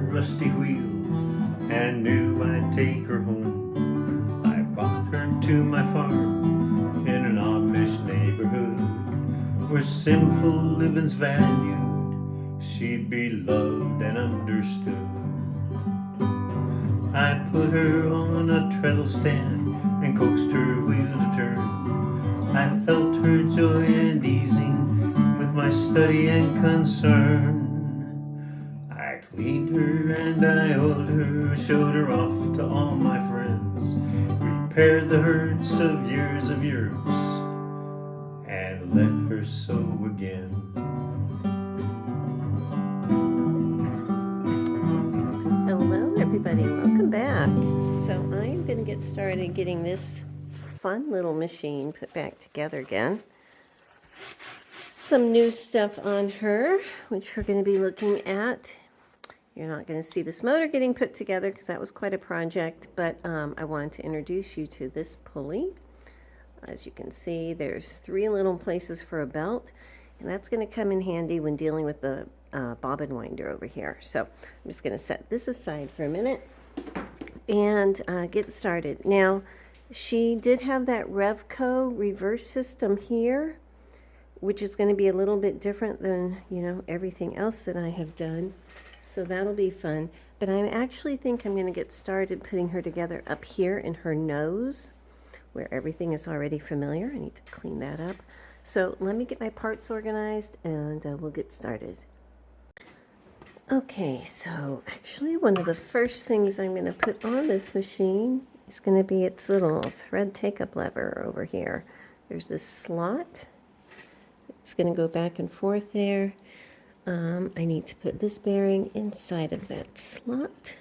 worn rusty wheels and knew I'd take her home. I brought her to my farm in an Amish neighborhood where simple living's valued. She'd be loved and understood. I put her on a treadle stand and coaxed her wheel to turn. I felt her joy and easing with my study and concern. I cleaned her and I oiled her, showed her off to all my friends, repaired the hurts of years, and let her sew again. Hello everybody, welcome back. So I'm going to get started getting this fun little machine put back together again. Some new stuff on her, which we're going to be looking at. You're not going to see this motor getting put together because that was quite a project, but I wanted to introduce you to this pulley. As you can see, there's 3 little places for a belt, and that's going to come in handy when dealing with the bobbin winder over here. So I'm just going to set this aside for a minute and get started. Now, she did have that Revco reverse system here, which is going to be a little bit different than, everything else that I have done. So that'll be fun. But I actually think I'm going to get started putting her together up here in her nose, where everything is already familiar. I need to clean that up. So let me get my parts organized and we'll get started. Okay, so actually one of the first things I'm going to put on this machine is going to be its little thread take-up lever over here. There's this slot. It's going to go back and forth there. I need to put this bearing inside of that slot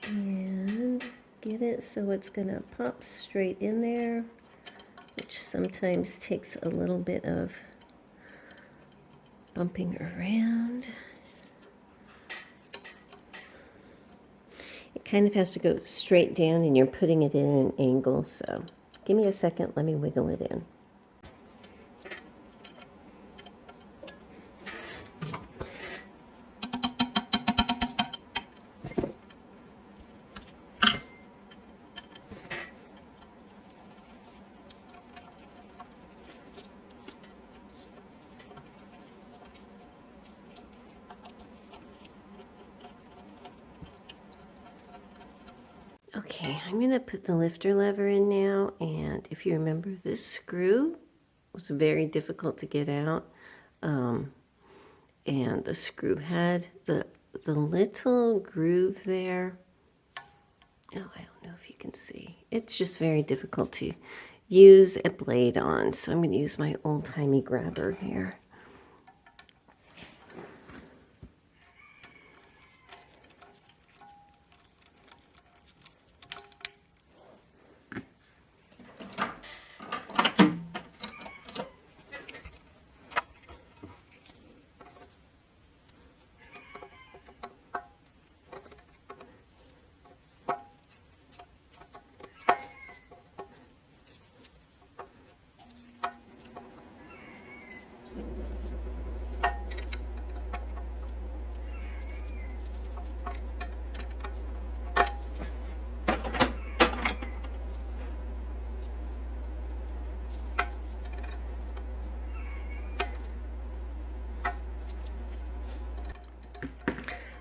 and get it so it's going to pop straight in there, which sometimes takes a little bit of bumping around. It kind of has to go straight down and you're putting it in an angle, so give me a second, let me wiggle it in. Okay, I'm going to put the lifter lever in now, and if you remember, this screw was very difficult to get out, and the screw had the little groove there. Oh, I don't know if you can see. It's just very difficult to use a blade on, so I'm going to use my old-timey grabber here.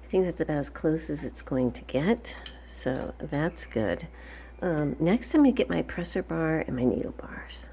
I think that's about as close as it's going to get, so that's good. Next I'm going to get my presser bar and my needle bars.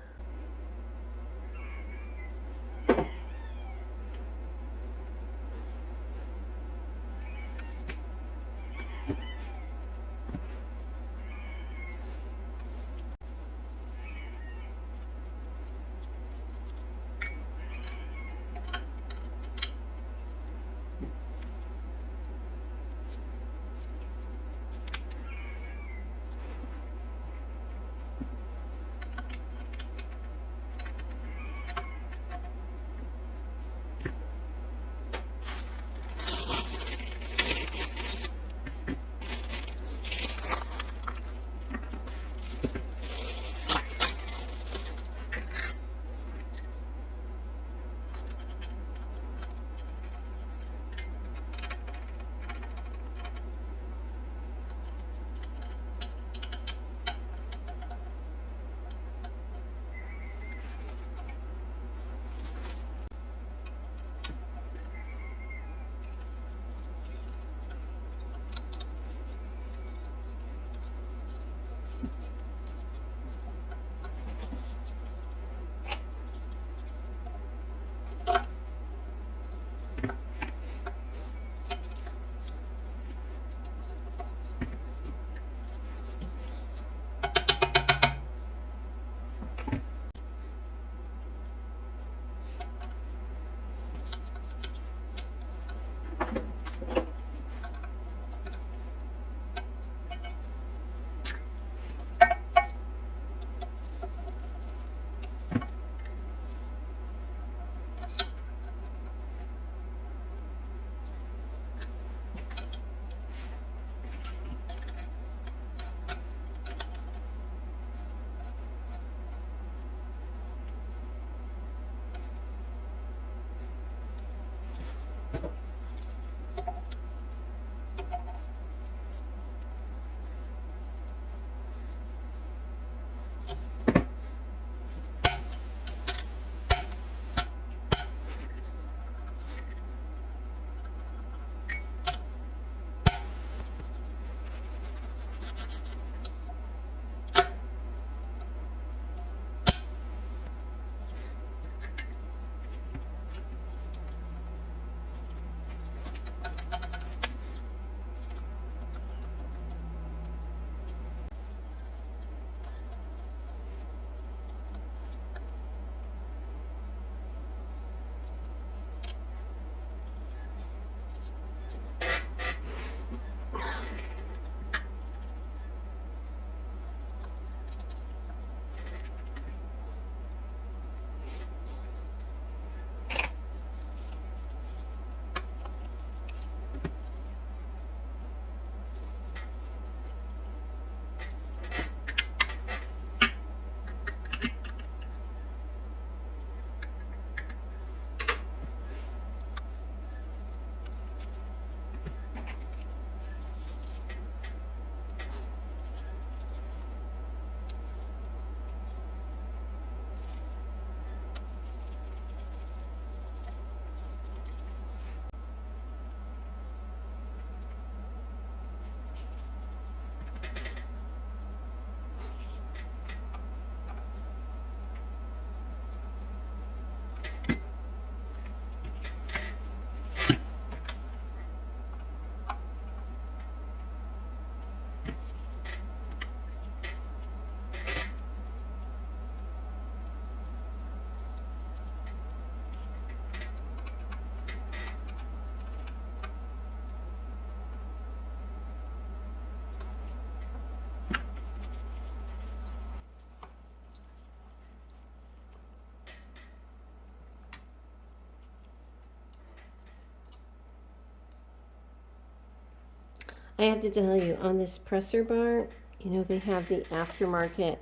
I have to tell you, on this presser bar, you know, they have the aftermarket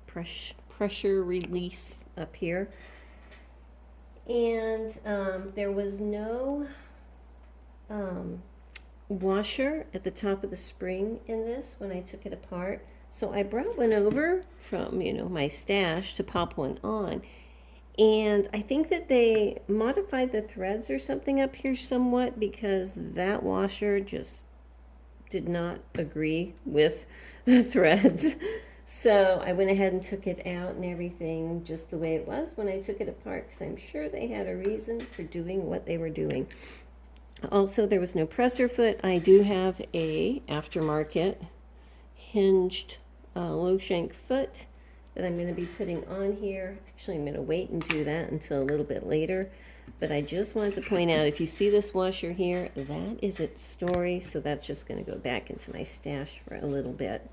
pressure release up here. And there was no washer at the top of the spring in this when I took it apart. So I brought one over from, you know, my stash to pop one on. And I think that they modified the threads or something up here somewhat, because that washer just did not agree with the threads. So I went ahead and took it out and everything just the way it was when I took it apart, because I'm sure they had a reason for doing what they were doing. Also, there was no presser foot. I do have a aftermarket hinged low shank foot that I'm going to be putting on here. Actually, I'm going to wait and do that until a little bit later. But I just wanted to point out, if you see this washer here, that is its story. So that's just going to go back into my stash for a little bit.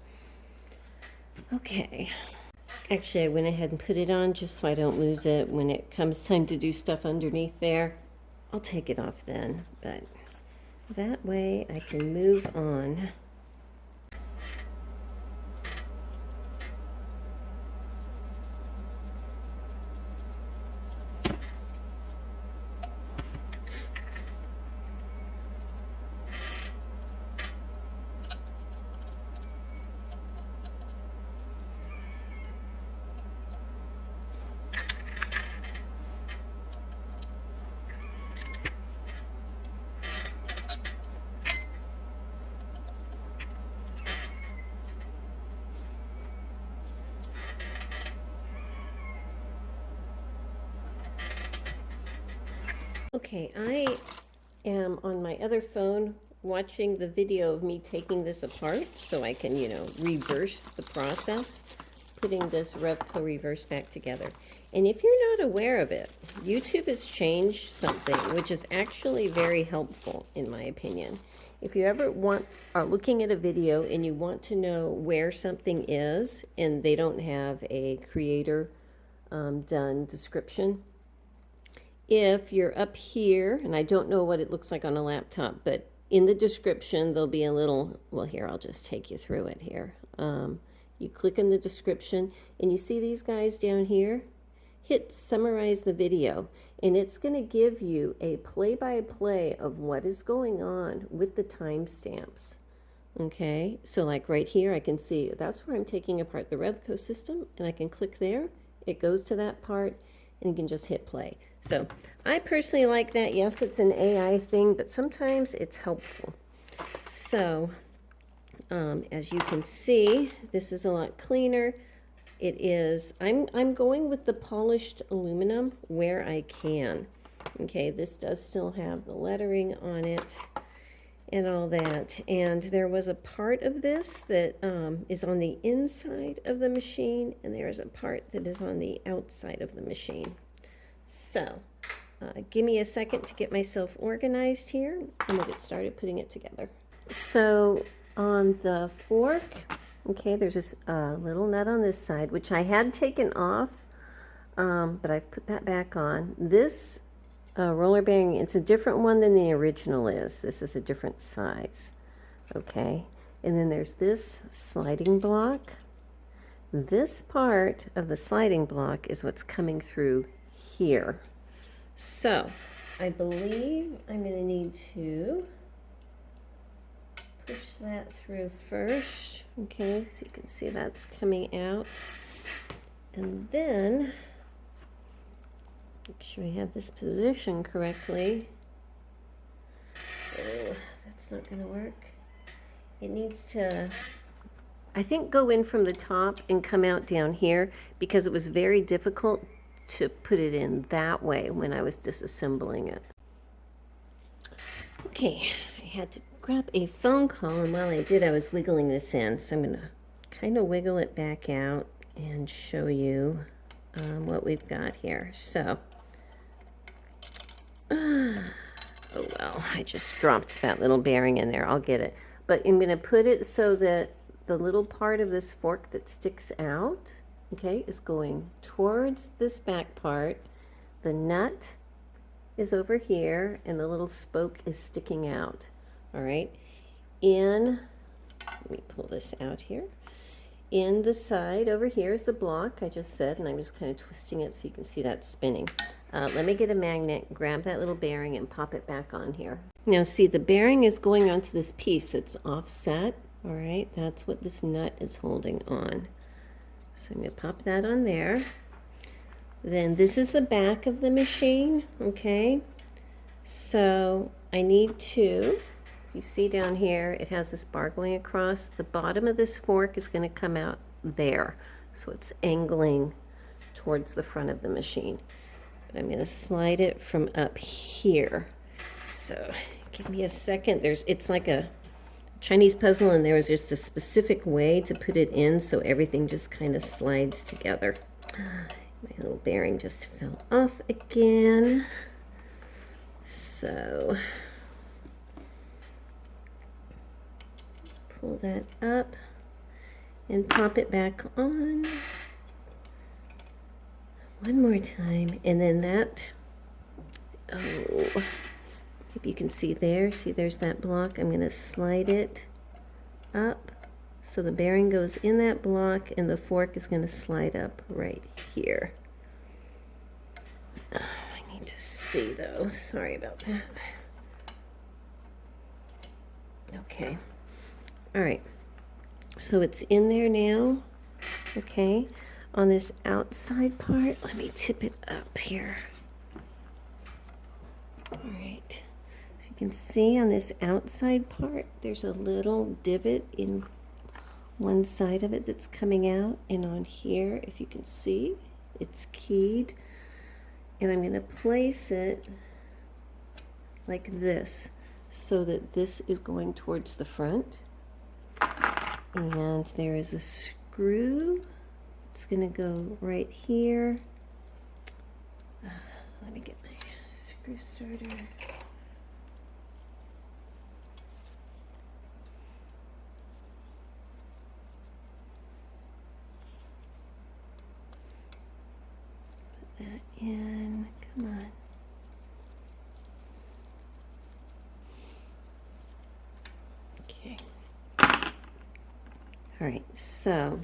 Okay. Actually, I went ahead and put it on just so I don't lose it when it comes time to do stuff underneath there. I'll take it off then, but that way I can move on. Okay, I am on my other phone watching the video of me taking this apart so I can, you know, reverse the process, putting this Revco reverse back together. And if you're not aware of it, YouTube has changed something which is actually very helpful in my opinion. If you ever are looking at a video and you want to know where something is and they don't have a creator done description, if you're up here, and I don't know what it looks like on a laptop, but in the description there'll be a little, well, here, I'll just take you through it here. You click in the description and you see these guys down here. Hit summarize the video and it's going to give you a play-by-play of what is going on with the timestamps. Okay, so like right here I can see that's where I'm taking apart the Revco system, and I can click there, it goes to that part, and you can just hit play. So I personally like that. Yes, it's an AI thing, but sometimes it's helpful. So as you can see, this is a lot cleaner. It is, I'm going with the polished aluminum where I can. Okay, this does still have the lettering on it and all that. And there was a part of this that is on the inside of the machine, and there is a part that is on the outside of the machine. So give me a second to get myself organized here, and we'll get started putting it together. So on the fork, okay, there's this little nut on this side, which I had taken off, but I've put that back on. This roller bearing, it's a different one than the original is. This is a different size, okay? And then there's this sliding block. This part of the sliding block is what's coming through here. So I believe I'm going to need to push that through first. Okay, so you can see that's coming out. And then make sure I have this position correctly. Oh, that's not going to work. It needs to, I think, go in from the top and come out down here, because it was very difficult to put it in that way when I was disassembling it. Okay, I had to grab a phone call, and while I did, I was wiggling this in. So I'm going to kind of wiggle it back out and show you what we've got here. So, oh well, I just dropped that little bearing in there. I'll get it. But I'm going to put it so that the little part of this fork that sticks out, okay, is going towards this back part. The nut is over here, and the little spoke is sticking out. All right. let me pull this out here. In the side over here is the block I just said, and I'm just kind of twisting it so you can see that spinning. Let me get a magnet, grab that little bearing, and pop it back on here. Now see, the bearing is going onto this piece that's offset. All right, that's what this nut is holding on. So I'm going to pop that on there. Then this is the back of the machine, okay? So I need to, you see down here, it has this bar going across. The bottom of this fork is going to come out there. So it's angling towards the front of the machine. But I'm going to slide it from up here. So give me a second. It's like a Chinese puzzle, and there was just a specific way to put it in so everything just kind of slides together. My little bearing just fell off again. So pull that up and pop it back on. One more time, and then that, if you can see there, see there's that block. I'm going to slide it up so the bearing goes in that block and the fork is going to slide up right here. I need to see though, sorry about that. Okay, all right, so it's in there now, okay. On this outside part, let me tip it up here. All right. You can see on this outside part, there's a little divot in one side of it that's coming out, and on here, if you can see, it's keyed, and I'm going to place it like this so that this is going towards the front, and there is a screw. It's going to go right here. Let me get my screw starter. That in, come on. Okay. All right, so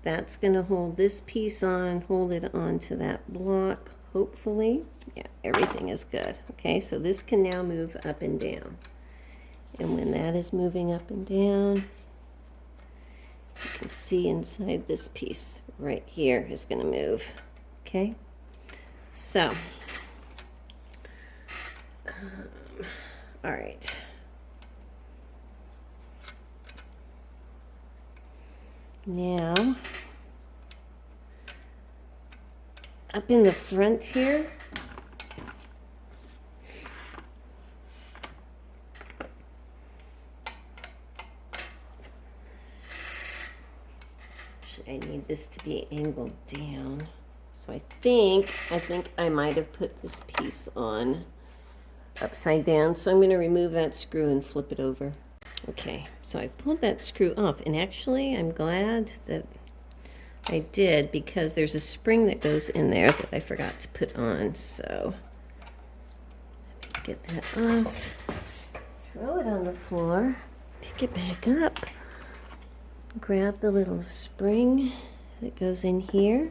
that's going to hold this piece on, hold it onto that block, hopefully. Yeah, everything is good. Okay, so this can now move up and down. And when that is moving up and down, you can see inside this piece right here is going to move. Okay, so, all right. Now, up in the front here, I need this to be angled down. So I think I might have put this piece on upside down. So I'm going to remove that screw and flip it over. Okay, so I pulled that screw off, and actually I'm glad that I did, because there's a spring that goes in there that I forgot to put on. So let me get that off, throw it on the floor, pick it back up, grab the little spring that goes in here.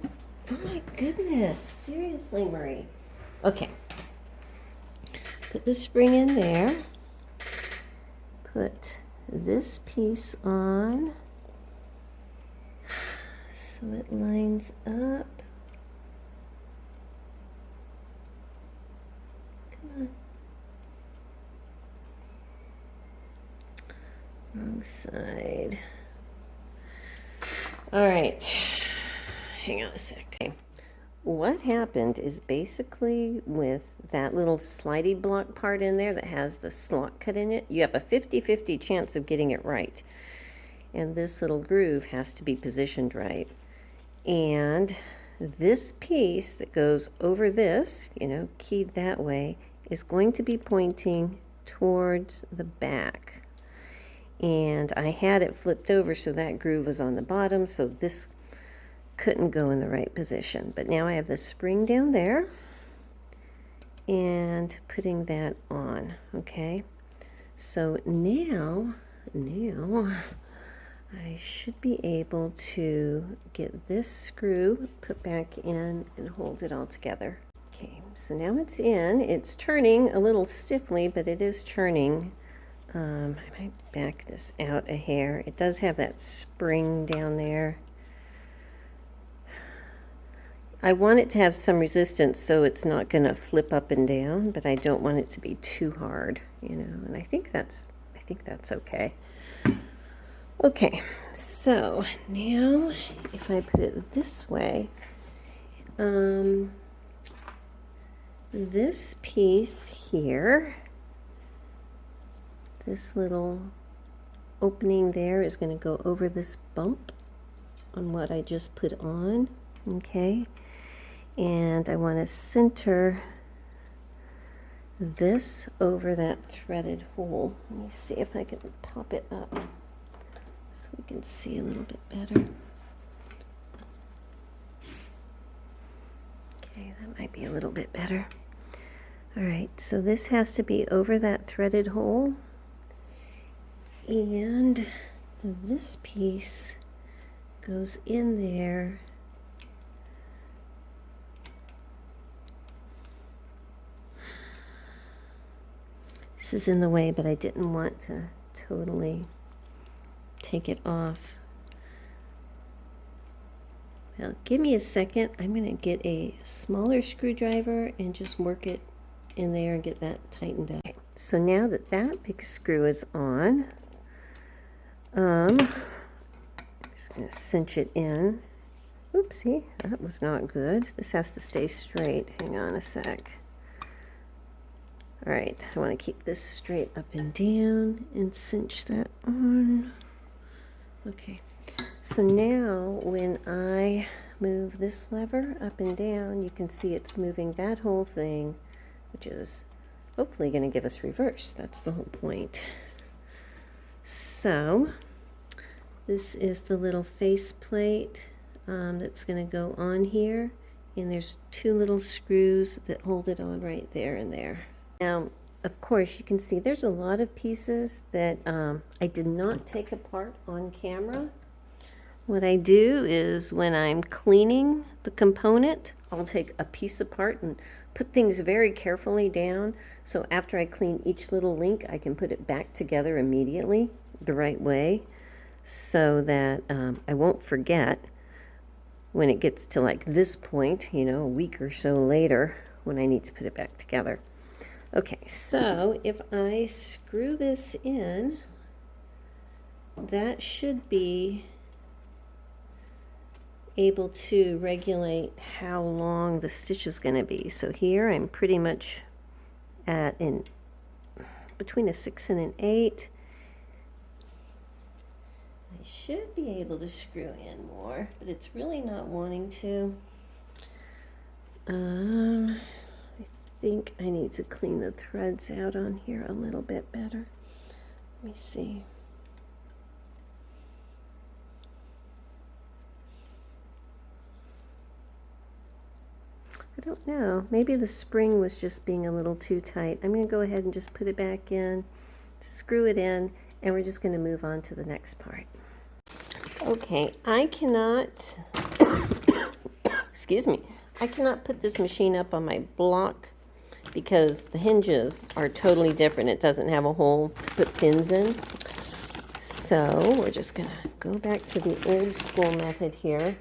Oh my goodness, seriously, Marie. Okay, put the spring in there, put this piece on so it lines up. Come on. Wrong side. All right, hang on a sec. Okay. What happened is basically with that little slidey block part in there that has the slot cut in it, you have a 50-50 chance of getting it right. And this little groove has to be positioned right. And this piece that goes over this, you know, keyed that way, is going to be pointing towards the back. And I had it flipped over so that groove was on the bottom, so this couldn't go in the right position. But now I have the spring down there and putting that on, okay? So now I should be able to get this screw put back in and hold it all together. Okay, so now it's in. It's turning a little stiffly, but it is turning. I might back this out a hair. It does have that spring down there. I want it to have some resistance so it's not going to flip up and down, but I don't want it to be too hard, you know, and I think that's okay. Okay, so now if I put it this way, this piece here, this little opening there is going to go over this bump on what I just put on, okay? And I want to center this over that threaded hole. Let me see if I can pop it up so we can see a little bit better. Okay, that might be a little bit better. All right, so this has to be over that threaded hole, and this piece goes in there. This is in the way, but I didn't want to totally take it off. Well, give me a second. I'm going to get a smaller screwdriver and just work it in there and get that tightened up. So now that that big screw is on, I'm just going to cinch it in. Oopsie, that was not good. This has to stay straight. Hang on a sec. All right, I want to keep this straight up and down and cinch that on. Okay, so now when I move this lever up and down, you can see it's moving that whole thing, which is hopefully going to give us reverse. That's the whole point. So this is the little face plate that's going to go on here, and there's two little screws that hold it on right there and there. Now, of course, you can see there's a lot of pieces that I did not take apart on camera. What I do is when I'm cleaning the component, I'll take a piece apart and put things very carefully down. So after I clean each little link, I can put it back together immediately the right way so that I won't forget when it gets to like this point, you know, a week or so later when I need to put it back together. Okay, so if I screw this in, that should be able to regulate how long the stitch is going to be. So here I'm pretty much at between a 6 and an 8. I should be able to screw in more, but it's really not wanting to. I think I need to clean the threads out on here a little bit better. Let me see. I don't know. Maybe the spring was just being a little too tight. I'm going to go ahead and just put it back in, screw it in, and we're just going to move on to the next part. Okay, I cannot, excuse me, I cannot put this machine up on my block because the hinges are totally different. It doesn't have a hole to put pins in. So we're just going to go back to the old school method here.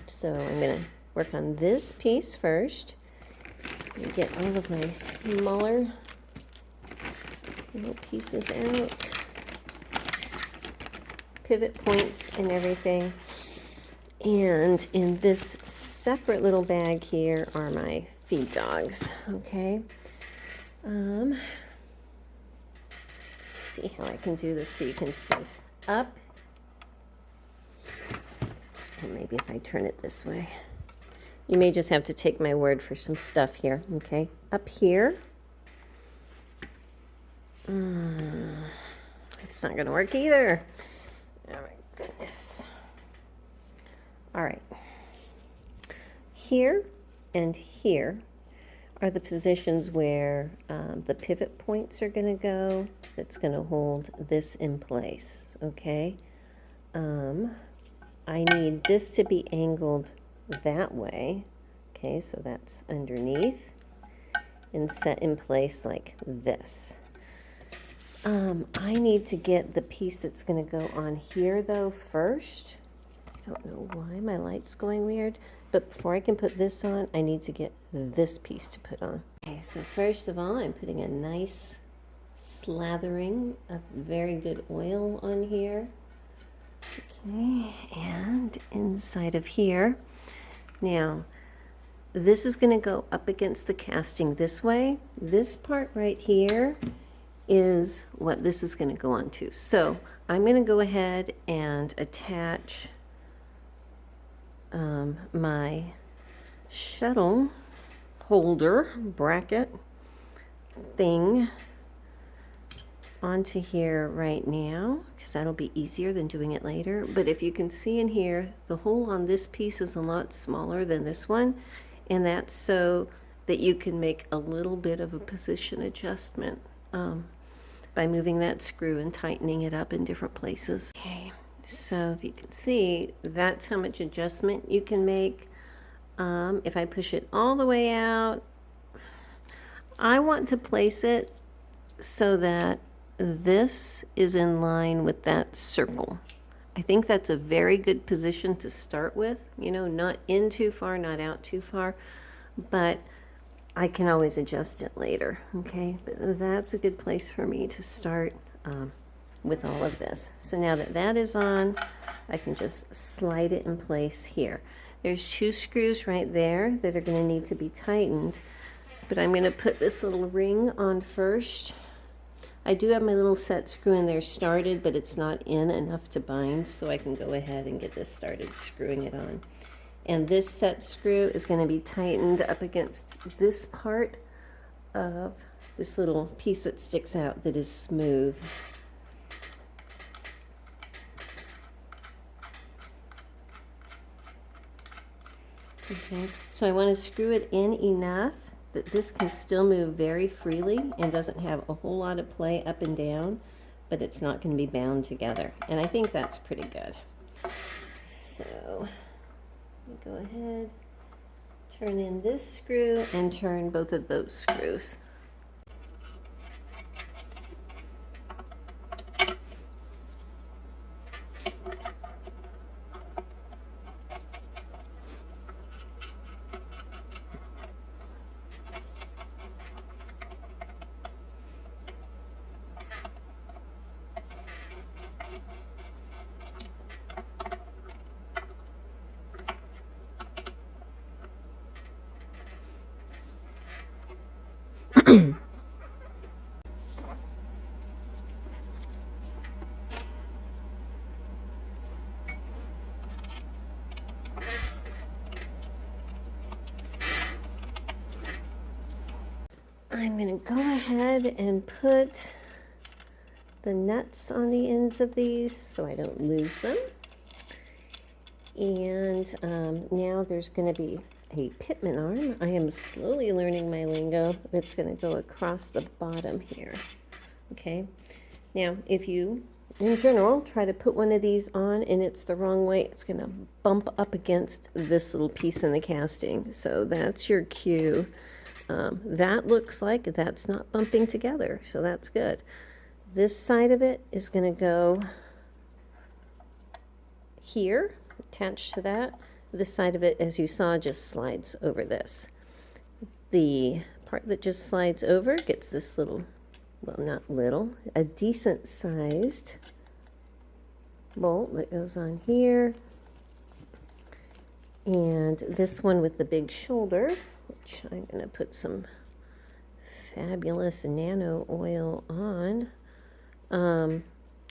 So I'm going to work on this piece first and get all of my smaller little pieces out, pivot points and everything. And in this separate little bag here are my feed dogs. Okay. Let's see how I can do this so you can see. Up, and maybe if I turn it this way. You may just have to take my word for some stuff here, okay? Up here. It's not going to work either. Oh my goodness. All right. Here and here are the positions where the pivot points are going to go. That's going to hold this in place, okay? I need this to be angled that way. Okay, so that's underneath and set in place like this. I need to get the piece that's going to go on here though first. I don't know why my light's going weird, but before I can put this on, I need to get this piece to put on. Okay, so first of all, I'm putting a nice slathering of very good oil on here. Okay, and inside of here. Now, this is going to go up against the casting this way. This part right here is what this is going to go onto. So I'm going to go ahead and attach my shuttle holder bracket thing onto here right now, because that'll be easier than doing it later. But if you can see in here, the hole on this piece is a lot smaller than this one, and that's so that you can make a little bit of a position adjustment by moving that screw and tightening it up in different places. Okay, so if you can see, that's how much adjustment you can make. If I push it all the way out, I want to place it so that this is in line with that circle. I think that's a very good position to start with, you know, not in too far, not out too far, but I can always adjust it later, okay? But that's a good place for me to start with all of this. So now that that is on, I can just slide it in place here. There's 2 screws right there that are going to need to be tightened, but I'm going to put this little ring on first. I do have my little set screw in there started, but it's not in enough to bind, so I can go ahead and get this started screwing it on. And this set screw is going to be tightened up against this part of this little piece that sticks out that is smooth. Okay, so I want to screw it in enough that this can still move very freely and doesn't have a whole lot of play up and down, but it's not going to be bound together. And I think that's pretty good. So go ahead, turn in this screw and turn both of those screws. I'm going to go ahead and put the nuts on the ends of these so I don't lose them. And now there's going to be a pitman arm. I am slowly learning my lingo. That's going to go across the bottom here. Okay. Now, if you, in general, try to put one of these on and it's the wrong way, it's going to bump up against this little piece in the casting. So that's your cue. That looks like that's not bumping together, so that's good. This side of it is going to go here, attached to that. This side of it, as you saw, just slides over this. The part that just slides over gets this little, well, not little, a decent sized bolt that goes on here. And this one with the big shoulder, which I'm going to put some fabulous nano oil on,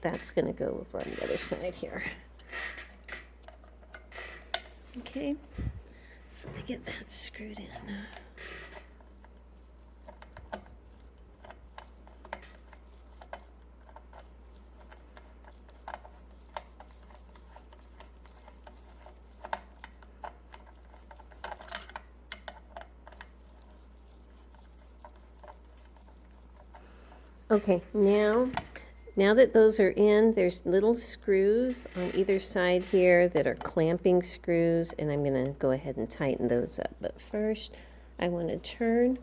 that's going to go over on the other side here. Okay, so let me get that screwed in. Okay, now that those are in, there's little screws on either side here that are clamping screws, and I'm going to go ahead and tighten those up. But first, I want to turn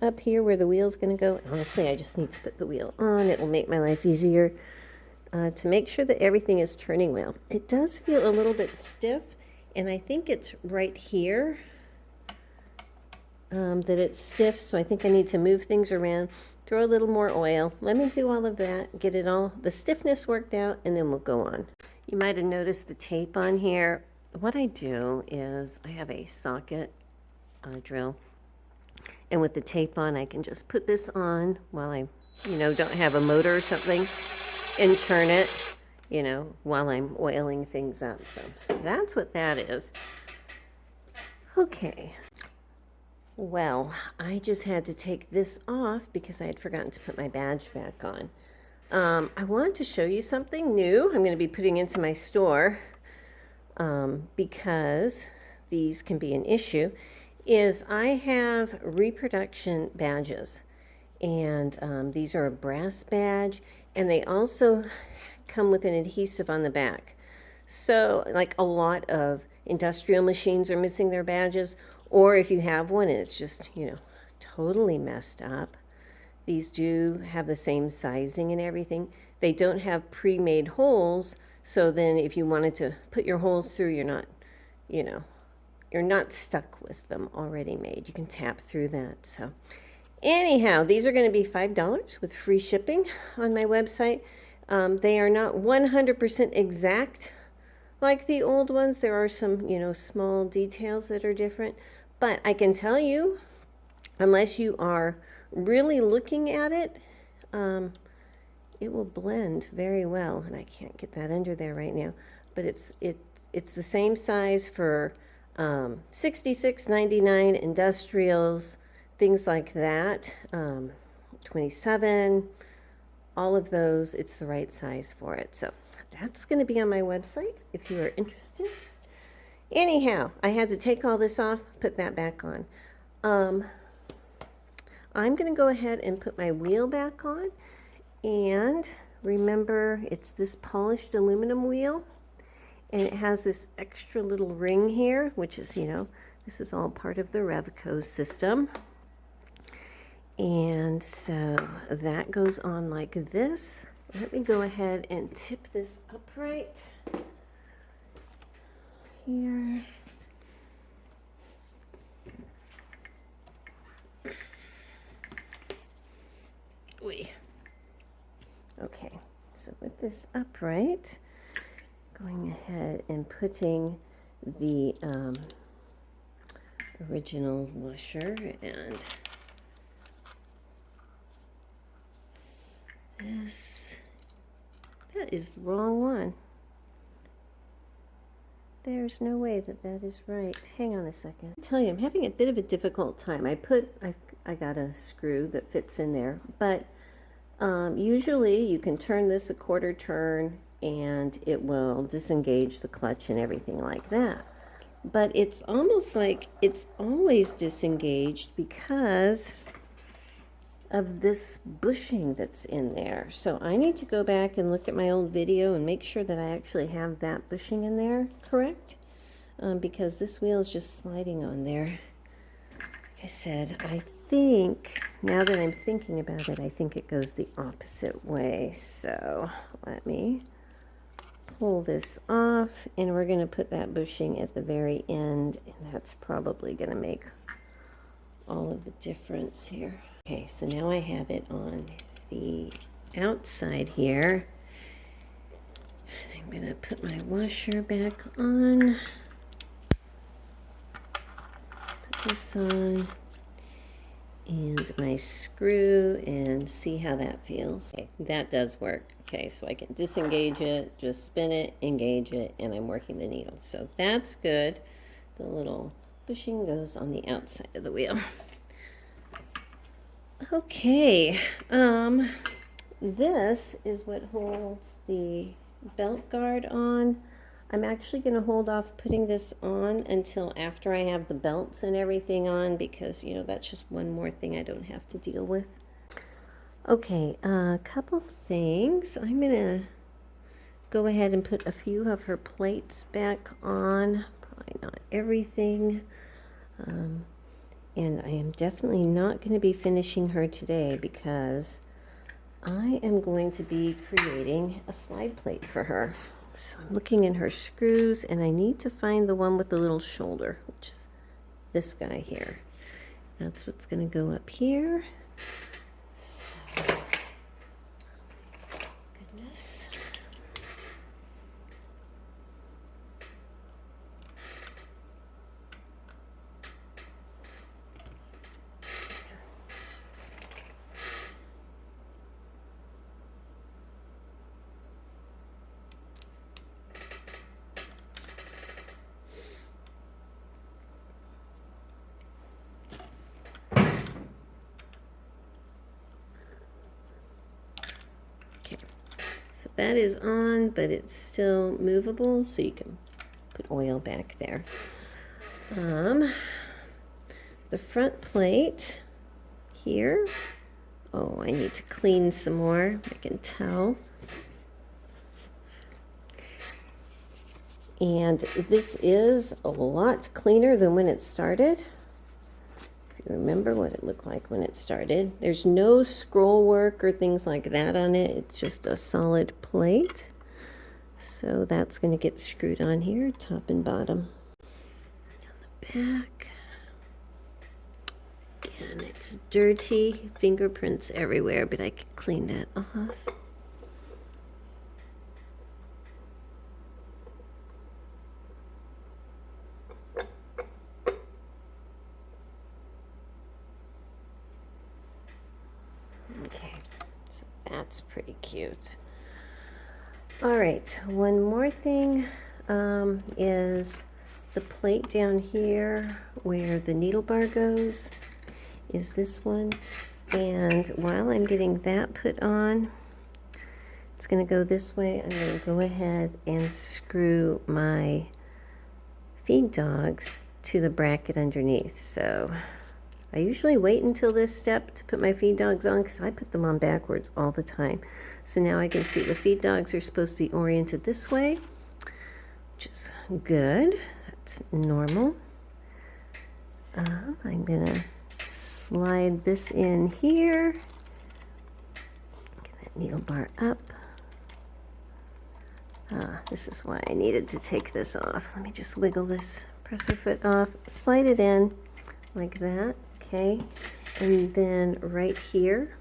up here where the wheel's going to go. Honestly, I just need to put the wheel on. It will make my life easier to make sure that everything is turning well. It does feel a little bit stiff, and I think it's right here that it's stiff, so I think I need to move things around, throw a little more oil. Let me do all of that, get it all, the stiffness worked out, and then we'll go on. You might have noticed the tape on here. What I do is I have a socket drill, and with the tape on, I can just put this on while I, don't have a motor or something, and turn it, while I'm oiling things up. So that's what that is. Okay. Well, I just had to take this off because I had forgotten to put my badge back on. I wanted to show you something new I'm going to be putting into my store because these can be an issue, is I have reproduction badges. And these are a brass badge, and they also come with an adhesive on the back. So, like a lot of industrial machines are missing their badges, or if you have one and it's just, totally messed up, these do have the same sizing and everything. They don't have pre-made holes, so then if you wanted to put your holes through, you're not, you're not stuck with them already made. You can tap through that. So anyhow, these are going to be $5 with free shipping on my website. They are not 100% exact like the old ones. There are some, small details that are different. But I can tell you, unless you are really looking at it, it will blend very well. And I can't get that under there right now. But it's the same size for $66.99 industrials, things like that. 27, all of those, it's the right size for it. So that's going to be on my website if you are interested. Anyhow, I had to take all this off, put that back on. I'm going to go ahead and put my wheel back on. And remember, it's this polished aluminum wheel. And it has this extra little ring here, which is, this is all part of the Revco system. And so that goes on like this. Let me go ahead and tip this upright here. Okay, so with this upright, going ahead and putting the original washer and this, that is the wrong one. There's no way that that is right. Hang on a second. I tell you, I'm having a bit of a difficult time. I got a screw that fits in there, but usually you can turn this a quarter turn and it will disengage the clutch and everything like that. But it's almost like it's always disengaged because of this bushing that's in there. So I need to go back and look at my old video and make sure that I actually have that bushing in there correct, because this wheel is just sliding on there. Like I said, I think, now that I'm thinking about it, I think it goes the opposite way. So let me pull this off, and we're going to put that bushing at the very end, and that's probably going to make all of the difference here. Okay, so now I have it on the outside here. I'm going to put my washer back on. Put this on. And my screw, and see how that feels. Okay, that does work. Okay, so I can disengage it, just spin it, engage it, and I'm working the needle. So that's good. The little bushing goes on the outside of the wheel. Okay, this is what holds the belt guard on. I'm actually going to hold off putting this on until after I have the belts and everything on, because, you know, that's just one more thing I don't have to deal with. Okay, a couple things. I'm going to go ahead and put a few of her plates back on. Probably not everything. And I am definitely not going to be finishing her today because I am going to be creating a slide plate for her. So I'm looking in her screws, and I need to find the one with the little shoulder, which is this guy here. That's what's going to go up here. So, goodness. So that is on, but it's still movable, so you can put oil back there. The front plate here, oh, I need to clean some more, I can tell. And this is a lot cleaner than when it started. Remember what it looked like when it started. There's no scroll work or things like that on it. It's just a solid plate. So that's going to get screwed on here, top and bottom. On the back. Again, it's dirty, fingerprints everywhere, but I can clean that off. Okay, so that's pretty cute. All right, one more thing is the plate down here where the needle bar goes is this one. And while I'm getting that put on, it's going to go this way. I'm going to go ahead and screw my feed dogs to the bracket underneath. So I usually wait until this step to put my feed dogs on because I put them on backwards all the time. So now I can see the feed dogs are supposed to be oriented this way, which is good. That's normal. I'm going to slide this in here. Get that needle bar up. This is why I needed to take this off. Let me just wiggle this presser foot off, slide it in like that. Okay, and then right here,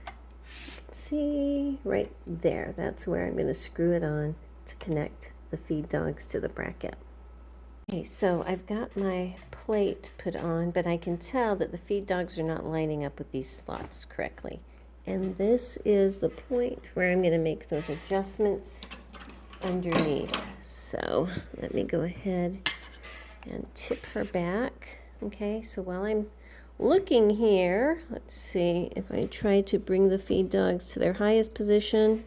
you can see right there, that's where I'm going to screw it on to connect the feed dogs to the bracket. Okay, so I've got my plate put on, but I can tell that the feed dogs are not lining up with these slots correctly. And this is the point where I'm going to make those adjustments underneath. So let me go ahead and tip her back. Okay, so while I'm looking here, let's see if I try to bring the feed dogs to their highest position.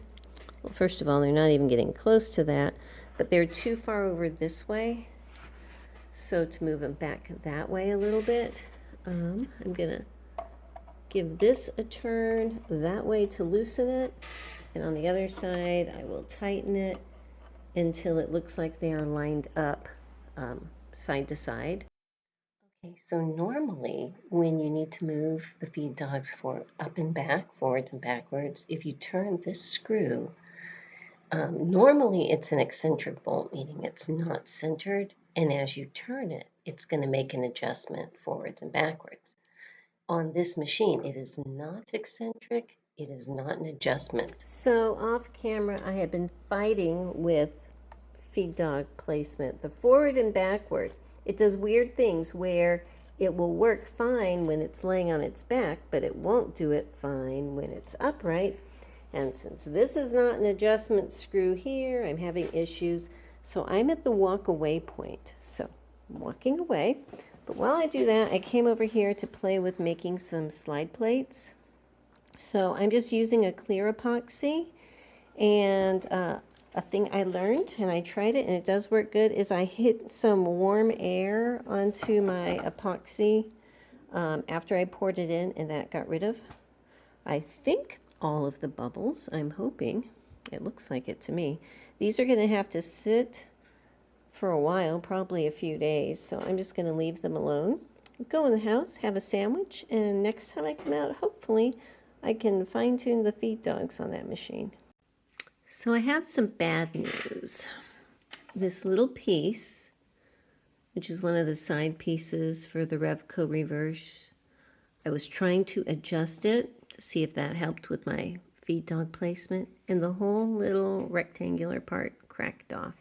Well, first of all, they're not even getting close to that, but they're too far over this way. So to move them back that way a little bit, I'm gonna give this a turn that way to loosen it, and on the other side, I will tighten it until it looks like they are lined up side to side. Okay, so normally when you need to move the feed dogs up and back, forwards and backwards, if you turn this screw, normally it's an eccentric bolt, meaning it's not centered, and as you turn it, it's going to make an adjustment forwards and backwards. On this machine, it is not eccentric, it is not an adjustment. So off camera, I have been fighting with feed dog placement, the forward and backward. It does weird things where it will work fine when it's laying on its back, but it won't do it fine when it's upright. And since this is not an adjustment screw here, I'm having issues. So I'm at the walk away point. So I'm walking away. But while I do that, I came over here to play with making some slide plates. So I'm just using a clear epoxy, and a thing I learned, and I tried it, and it does work good, is I hit some warm air onto my epoxy after I poured it in, and that got rid of, I think, all of the bubbles. I'm hoping. It looks like it to me. These are going to have to sit for a while, probably a few days, so I'm just going to leave them alone. Go in the house, have a sandwich, and next time I come out, hopefully, I can fine-tune the feed dogs on that machine. So I have some bad news. This little piece, which is one of the side pieces for the Revco reverse, I was trying to adjust it to see if that helped with my feed dog placement, and the whole little rectangular part cracked off.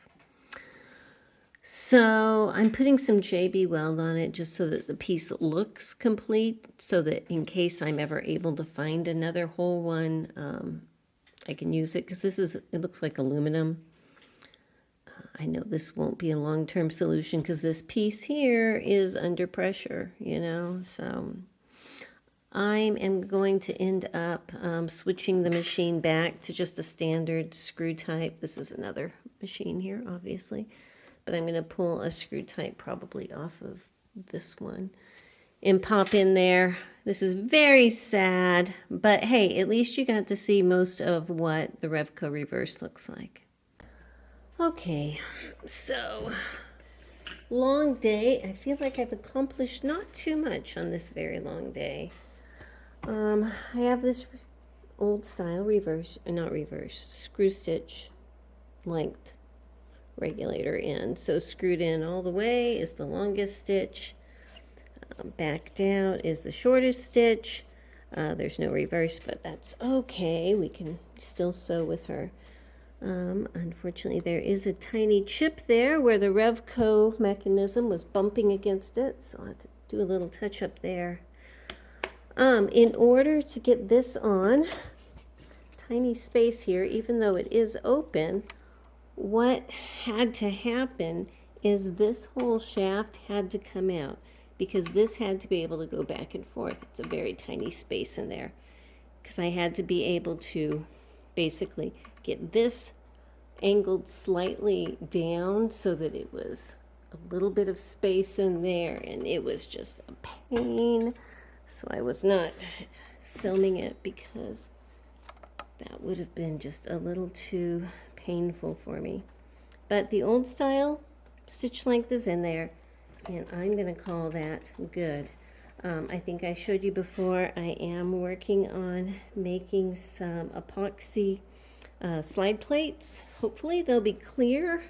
So I'm putting some JB weld on it just so that the piece looks complete, so that in case I'm ever able to find another whole one, I can use it, because it looks like aluminum. I know this won't be a long-term solution because this piece here is under pressure, you know, so I am going to end up switching the machine back to just a standard screw type. This is another machine here, obviously, but I'm going to pull a screw type probably off of this one and pop in there. This is very sad, but hey, at least you got to see most of what the Revco reverse looks like. Okay, so long day. I feel like I've accomplished not too much on this very long day. I have this old style screw stitch length regulator in. So screwed in all the way is the longest stitch. Back down is the shortest stitch. There's no reverse, but that's okay. We can still sew with her. Unfortunately, there is a tiny chip there where the Revco mechanism was bumping against it, so I'll have to do a little touch up there. In order to get this on, tiny space here, even though it is open, what had to happen is this whole shaft had to come out, because this had to be able to go back and forth. It's a very tiny space in there, because I had to be able to basically get this angled slightly down so that it was a little bit of space in there, and it was just a pain. So I was not filming it because that would have been just a little too painful for me. But the old style stitch length is in there, and I'm going to call that good. I think I showed you before, I am working on making some epoxy slide plates. Hopefully they'll be clear.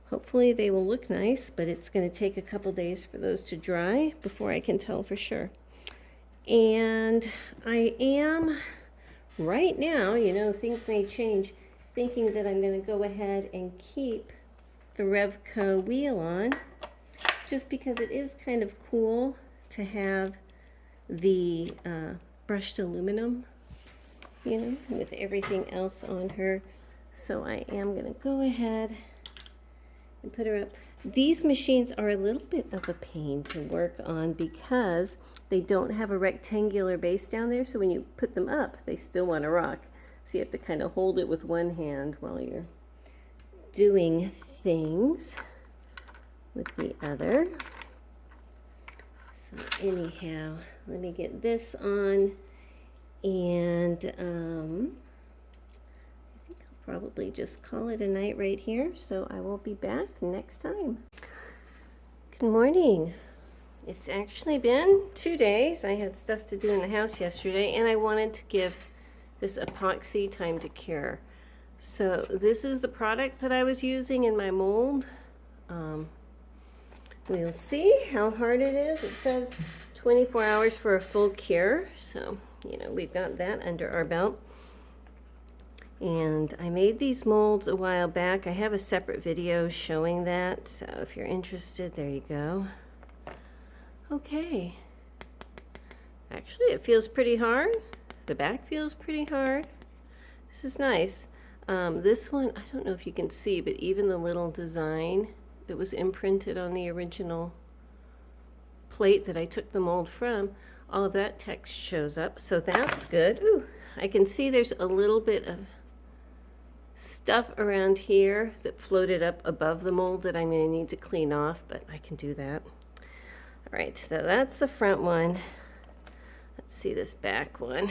Hopefully they will look nice, but it's going to take a couple days for those to dry before I can tell for sure. And I am right now, you know, things may change, thinking that I'm going to go ahead and keep the Revco wheel on, just because it is kind of cool to have the brushed aluminum, you know, with everything else on her. So I am going to go ahead and put her up. These machines are a little bit of a pain to work on because they don't have a rectangular base down there, so when you put them up, they still want to rock. So you have to kind of hold it with one hand while you're doing things with the other. So anyhow, let me get this on, and I think I'll probably just call it a night right here, so I will be back next time. Good morning. It's actually been 2 days. I had stuff to do in the house yesterday, and I wanted to give this epoxy time to cure. So this is the product that I was using in my mold. We'll see how hard it is. It says 24 hours for a full cure, so you know, we've got that under our belt. And I made these molds a while back. I have a separate video showing that, so if you're interested, there you go. Okay. Actually, it feels pretty hard. The back feels pretty hard. This is nice. This one, I don't know if you can see, but even the little design that was imprinted on the original plate that I took the mold from, all of that text shows up, so that's good. Ooh, I can see there's a little bit of stuff around here that floated up above the mold that I'm going to need to clean off, but I can do that. All right, so that's the front one. Let's see this back one.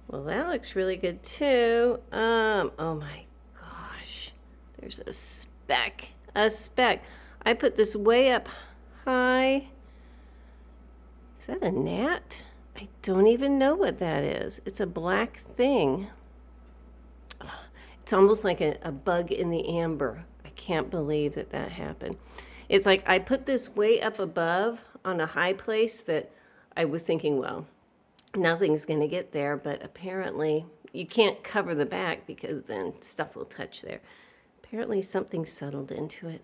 Well, that looks really good too. Oh my gosh, there's a speck, a speck. I put this way up high. Is that a gnat? I don't even know what that is. It's a black thing. It's almost like a bug in the amber. I can't believe that that happened. It's like I put this way up above on a high place that I was thinking, well, nothing's going to get there, but apparently you can't cover the back because then stuff will touch there. Apparently something settled into it.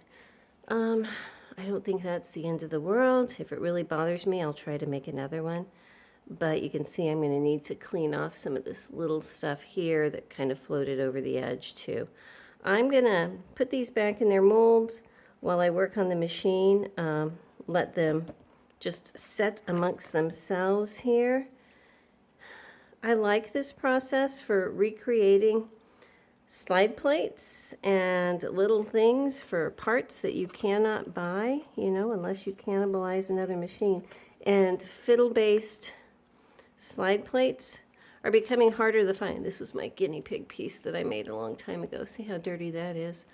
I don't think that's the end of the world. If it really bothers me, I'll try to make another one. But you can see I'm going to need to clean off some of this little stuff here that kind of floated over the edge too. I'm going to put these back in their molds while I work on the machine. Let them just set amongst themselves here. I like this process for recreating slide plates and little things for parts that you cannot buy, you know, unless you cannibalize another machine. And fiddle-based slide plates are becoming harder to find. This was my guinea pig piece that I made a long time ago. See how dirty that is?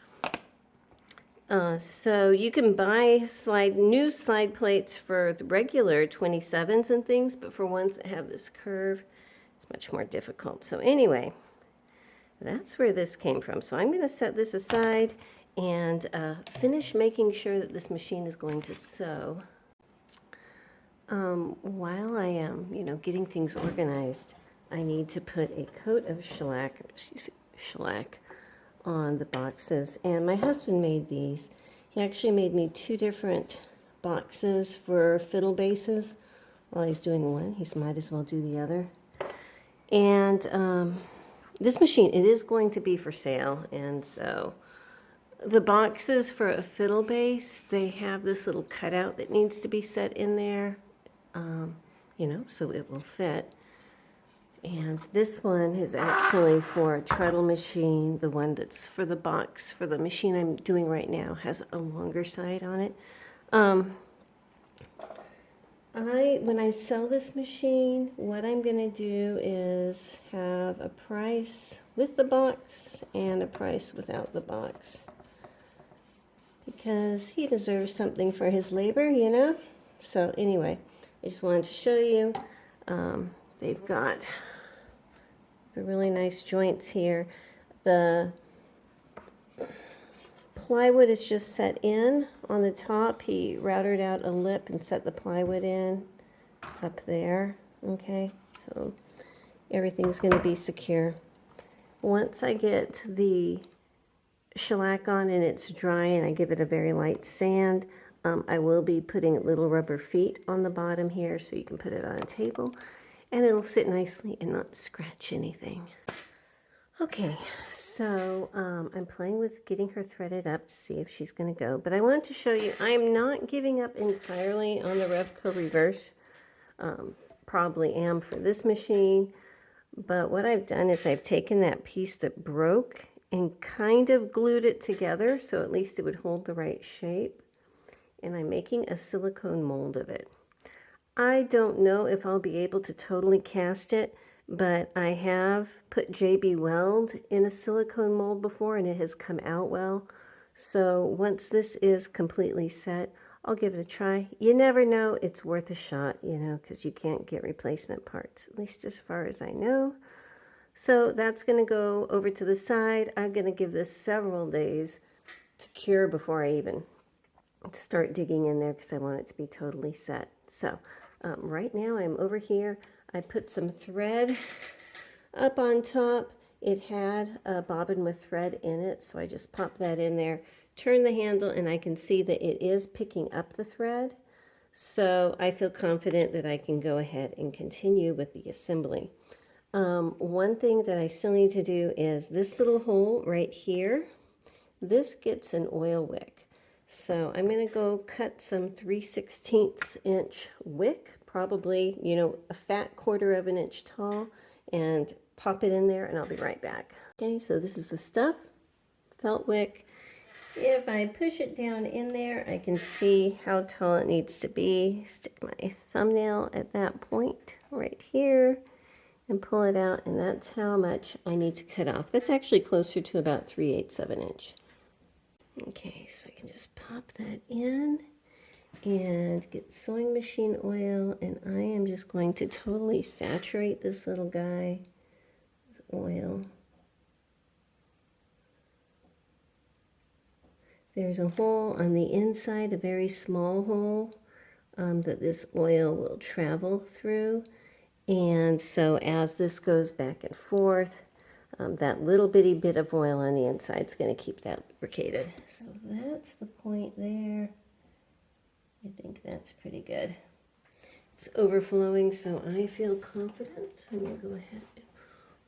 So you can buy new slide plates for the regular 27s and things, but for ones that have this curve, it's much more difficult. So anyway, that's where this came from. So I'm going to set this aside and finish making sure that this machine is going to sew. While I am, getting things organized, I need to put a coat of shellac on the boxes. And my husband made these. He actually made me 2 different boxes for fiddle bases. While he's doing one, he might as well do the other. And this machine, it is going to be for sale. And so the boxes for a fiddle base, they have this little cutout that needs to be set in there, so it will fit. And this one is actually for a treadle machine. The one that's for the box, for the machine I'm doing right now, has a longer side on it. When I sell this machine, what I'm going to do is have a price with the box and a price without the box. Because he deserves something for his labor, So anyway, I just wanted to show you. They've got the really nice joints here. The plywood is just set in on the top. He routed out a lip and set the plywood in up there. Okay, so everything's going to be secure. Once I get the shellac on and it's dry and I give it a very light sand, I will be putting little rubber feet on the bottom here so you can put it on a table and it'll sit nicely and not scratch anything. Okay, so I'm playing with getting her threaded up to see if she's going to go. But I wanted to show you, I'm not giving up entirely on the Revco reverse. Probably am for this machine. But what I've done is I've taken that piece that broke and kind of glued it together so at least it would hold the right shape. And I'm making a silicone mold of it. I don't know if I'll be able to totally cast it, but I have put JB Weld in a silicone mold before and it has come out well. So once this is completely set, I'll give it a try. You never know, it's worth a shot, because you can't get replacement parts, at least as far as I know. So that's going to go over to the side. I'm going to give this several days to cure before I even start digging in there because I want it to be totally set. So right now I'm over here. I put some thread up on top. It had a bobbin with thread in it, so I just popped that in there, turn the handle, and I can see that it is picking up the thread. So I feel confident that I can go ahead and continue with the assembly. One thing that I still need to do is this little hole right here. This gets an oil wick. So I'm going to go cut some 3/16 inch wick, probably, a fat 1/4 of an inch tall, and pop it in there and I'll be right back. Okay, so this is the stuff, felt wick. If I push it down in there, I can see how tall it needs to be. Stick my thumbnail at that point right here and pull it out, and that's how much I need to cut off. That's actually closer to about 3/8 of an inch. Okay, so I can just pop that in and get sewing machine oil, and I am just going to totally saturate this little guy with oil. There's a hole on the inside, a very small hole that this oil will travel through. And so as this goes back and forth, that little bitty bit of oil on the inside is going to keep that lubricated. So that's the point there. I think that's pretty good. It's overflowing, so I feel confident. I'm going to go ahead and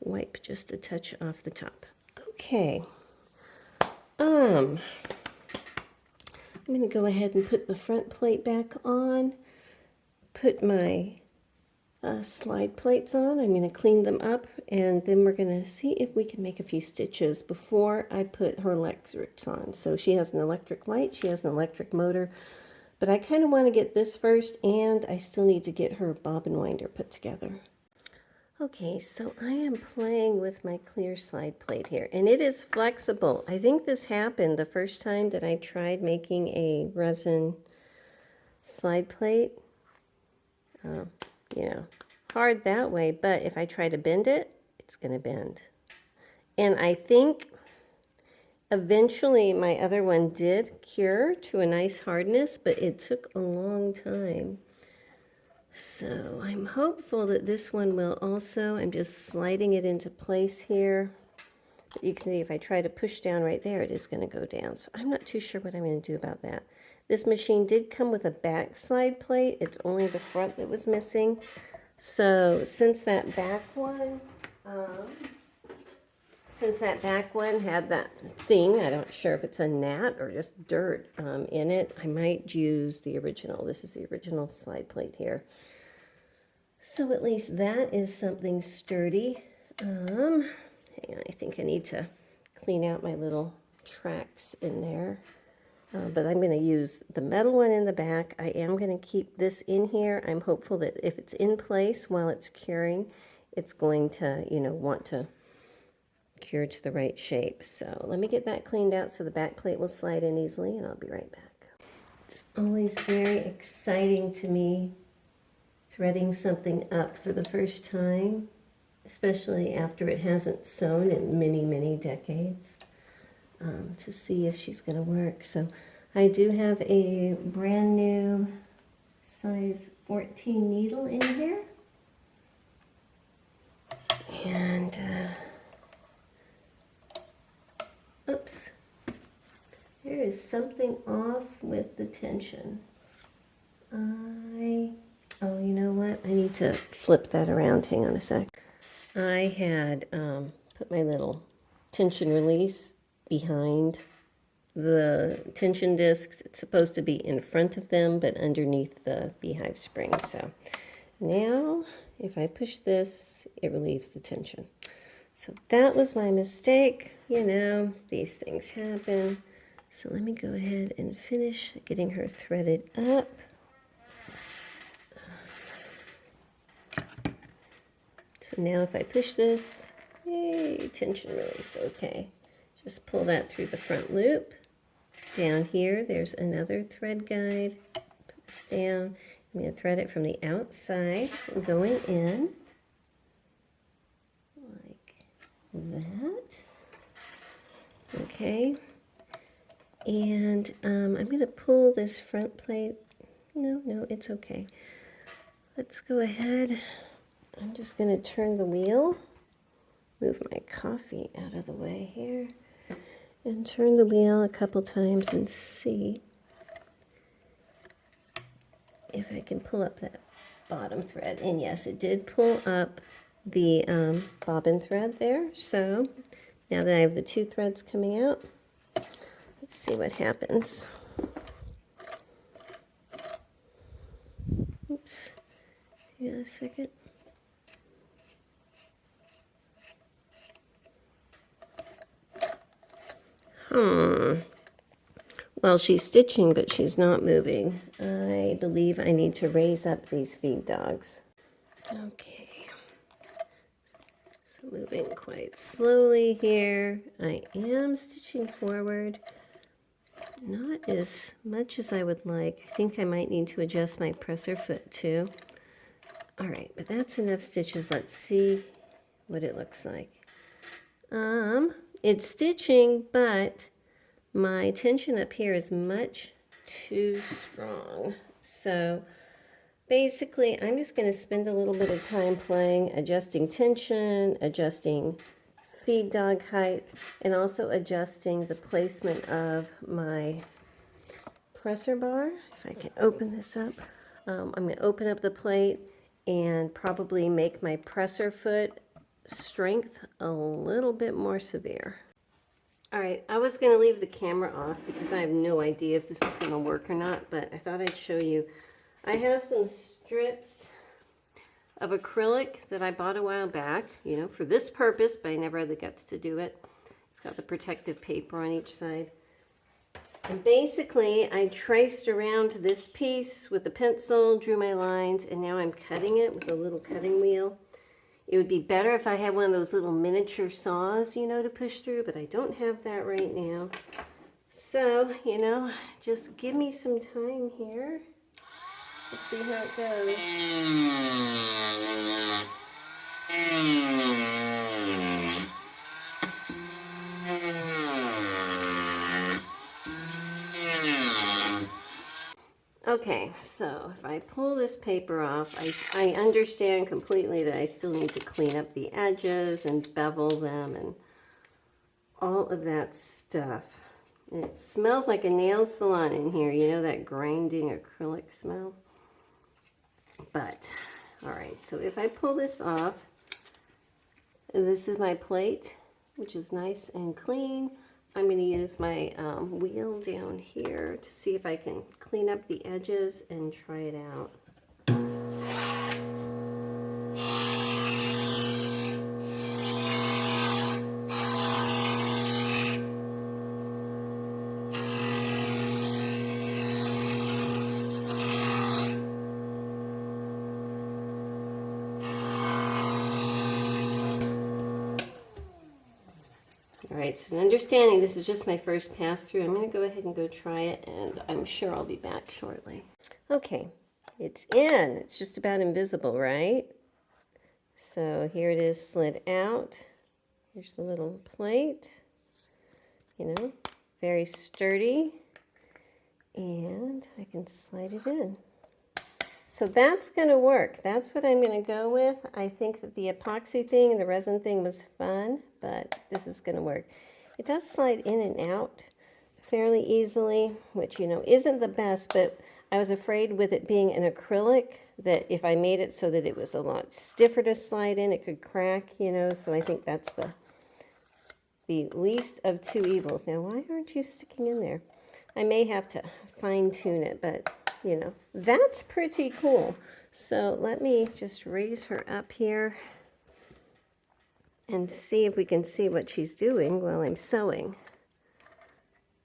wipe just a touch off the top. Okay. I'm going to go ahead and put the front plate back on, put my slide plates on. I'm going to clean them up, and then we're going to see if we can make a few stitches before I put her electrics on. So she has an electric light, she has an electric motor, but I kind of want to get this first, and I still need to get her bobbin winder put together. Okay, so I am playing with my clear slide plate here, and it is flexible. I think this happened the first time that I tried making a resin slide plate. You know, hard that way, but if I try to bend it, it's going to bend. And I think eventually my other one did cure to a nice hardness, but it took a long time. So I'm hopeful that this one will also. I'm just sliding it into place here. But you can see if I try to push down right there, it is going to go down. So I'm not too sure what I'm going to do about that. This machine did come with a back slide plate. It's only the front that was missing. So since that back one had that thing, I'm not sure if it's a gnat or just dirt in it, I might use the original. This is the original slide plate here. So at least that is something sturdy. Hang on, I think I need to clean out my little tracks in there. But I'm going to use the metal one in the back. I am going to keep this in here. I'm hopeful that if it's in place while it's curing, it's going to, want to cure to the right shape. So let me get that cleaned out so the back plate will slide in easily, and I'll be right back. It's always very exciting to me threading something up for the first time, especially after it hasn't sewn in many, many decades, to see if she's going to work. So I do have a brand new size 14 needle in here. And, oops, there is something off with the tension. Oh, you know what? I need to flip that around. Hang on a sec. I had put my little tension release behind the tension discs. It's supposed to be in front of them, but underneath the beehive spring. So now, if I push this, it relieves the tension. So that was my mistake. These things happen. So let me go ahead and finish getting her threaded up. So now if I push this, yay, tension release, okay. Just pull that through the front loop. Down here, there's another thread guide. Put this down. I'm going to thread it from the outside, going in, like that. Okay. And I'm going to pull this front plate. No, it's okay. Let's go ahead. I'm just going to turn the wheel, move my coffee out of the way here, and turn the wheel a couple times and see if I can pull up that bottom thread. And yes, it did pull up the bobbin thread there. So now that I have the two threads coming out, let's see what happens. Oops. Hang on a second. Well, she's stitching, but she's not moving. I believe I need to raise up these feed dogs. Okay. So moving quite slowly here. I am stitching forward. Not as much as I would like. I think I might need to adjust my presser foot too. All right, but that's enough stitches. Let's see what it looks like. It's stitching, but my tension up here is much too strong. So basically, I'm just going to spend a little bit of time playing, adjusting tension, adjusting feed dog height, and also adjusting the placement of my presser bar. If I can open this up, I'm going to open up the plate and probably make my presser foot strength a little bit more severe. All right, I was going to leave the camera off because I have no idea if this is going to work or not, but I thought I'd show you. I have some strips of acrylic that I bought a while back, you know, for this purpose, but I never had the guts to do it. It's got the protective paper on each side. And basically, I traced around this piece with a pencil, drew my lines, and now I'm cutting it with a little cutting wheel. It would be better if I had one of those little miniature saws, you know, to push through, but I don't have that right now. So, you know, just give me some time here. Let's see how it goes. Okay, so if I pull this paper off, I understand completely that I still need to clean up the edges and bevel them and all of that stuff. And it smells like a nail salon in here, you know, that grinding acrylic smell. But, all right, so if I pull this off, this is my plate, which is nice and clean. I'm going to use my wheel down here to see if I can clean up the edges and try it out. Alright, so understanding this is just my first pass through, I'm going to go ahead and go try it, and I'm sure I'll be back shortly. Okay, it's in. It's just about invisible, right? So here it is slid out. Here's the little plate, you know, very sturdy, and I can slide it in. So that's going to work. That's what I'm going to go with. I think that the epoxy thing and the resin thing was fun, but this is going to work. It does slide in and out fairly easily, which, you know, isn't the best, but I was afraid with it being an acrylic that if I made it so that it was a lot stiffer to slide in, it could crack, you know, so I think that's the least of two evils. Now, why aren't you sticking in there? I may have to fine-tune it, but you know, that's pretty cool. So let me just raise her up here and see if we can see what she's doing while I'm sewing.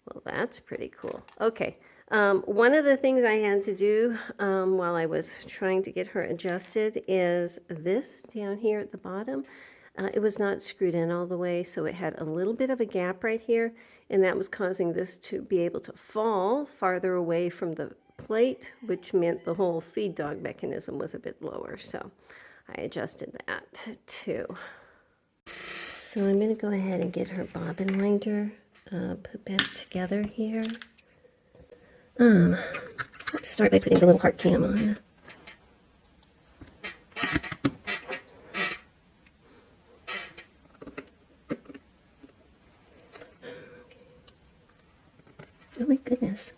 Well, that's pretty cool. Okay, one of the things I had to do while I was trying to get her adjusted is this down here at the bottom. It was not screwed in all the way, so it had a little bit of a gap right here, and that was causing this to be able to fall farther away from the plate, which meant the whole feed dog mechanism was a bit lower. So I adjusted that too. So I'm going to go ahead and get her bobbin winder put back together here. Let's start by putting the little heart cam on. Oh my goodness.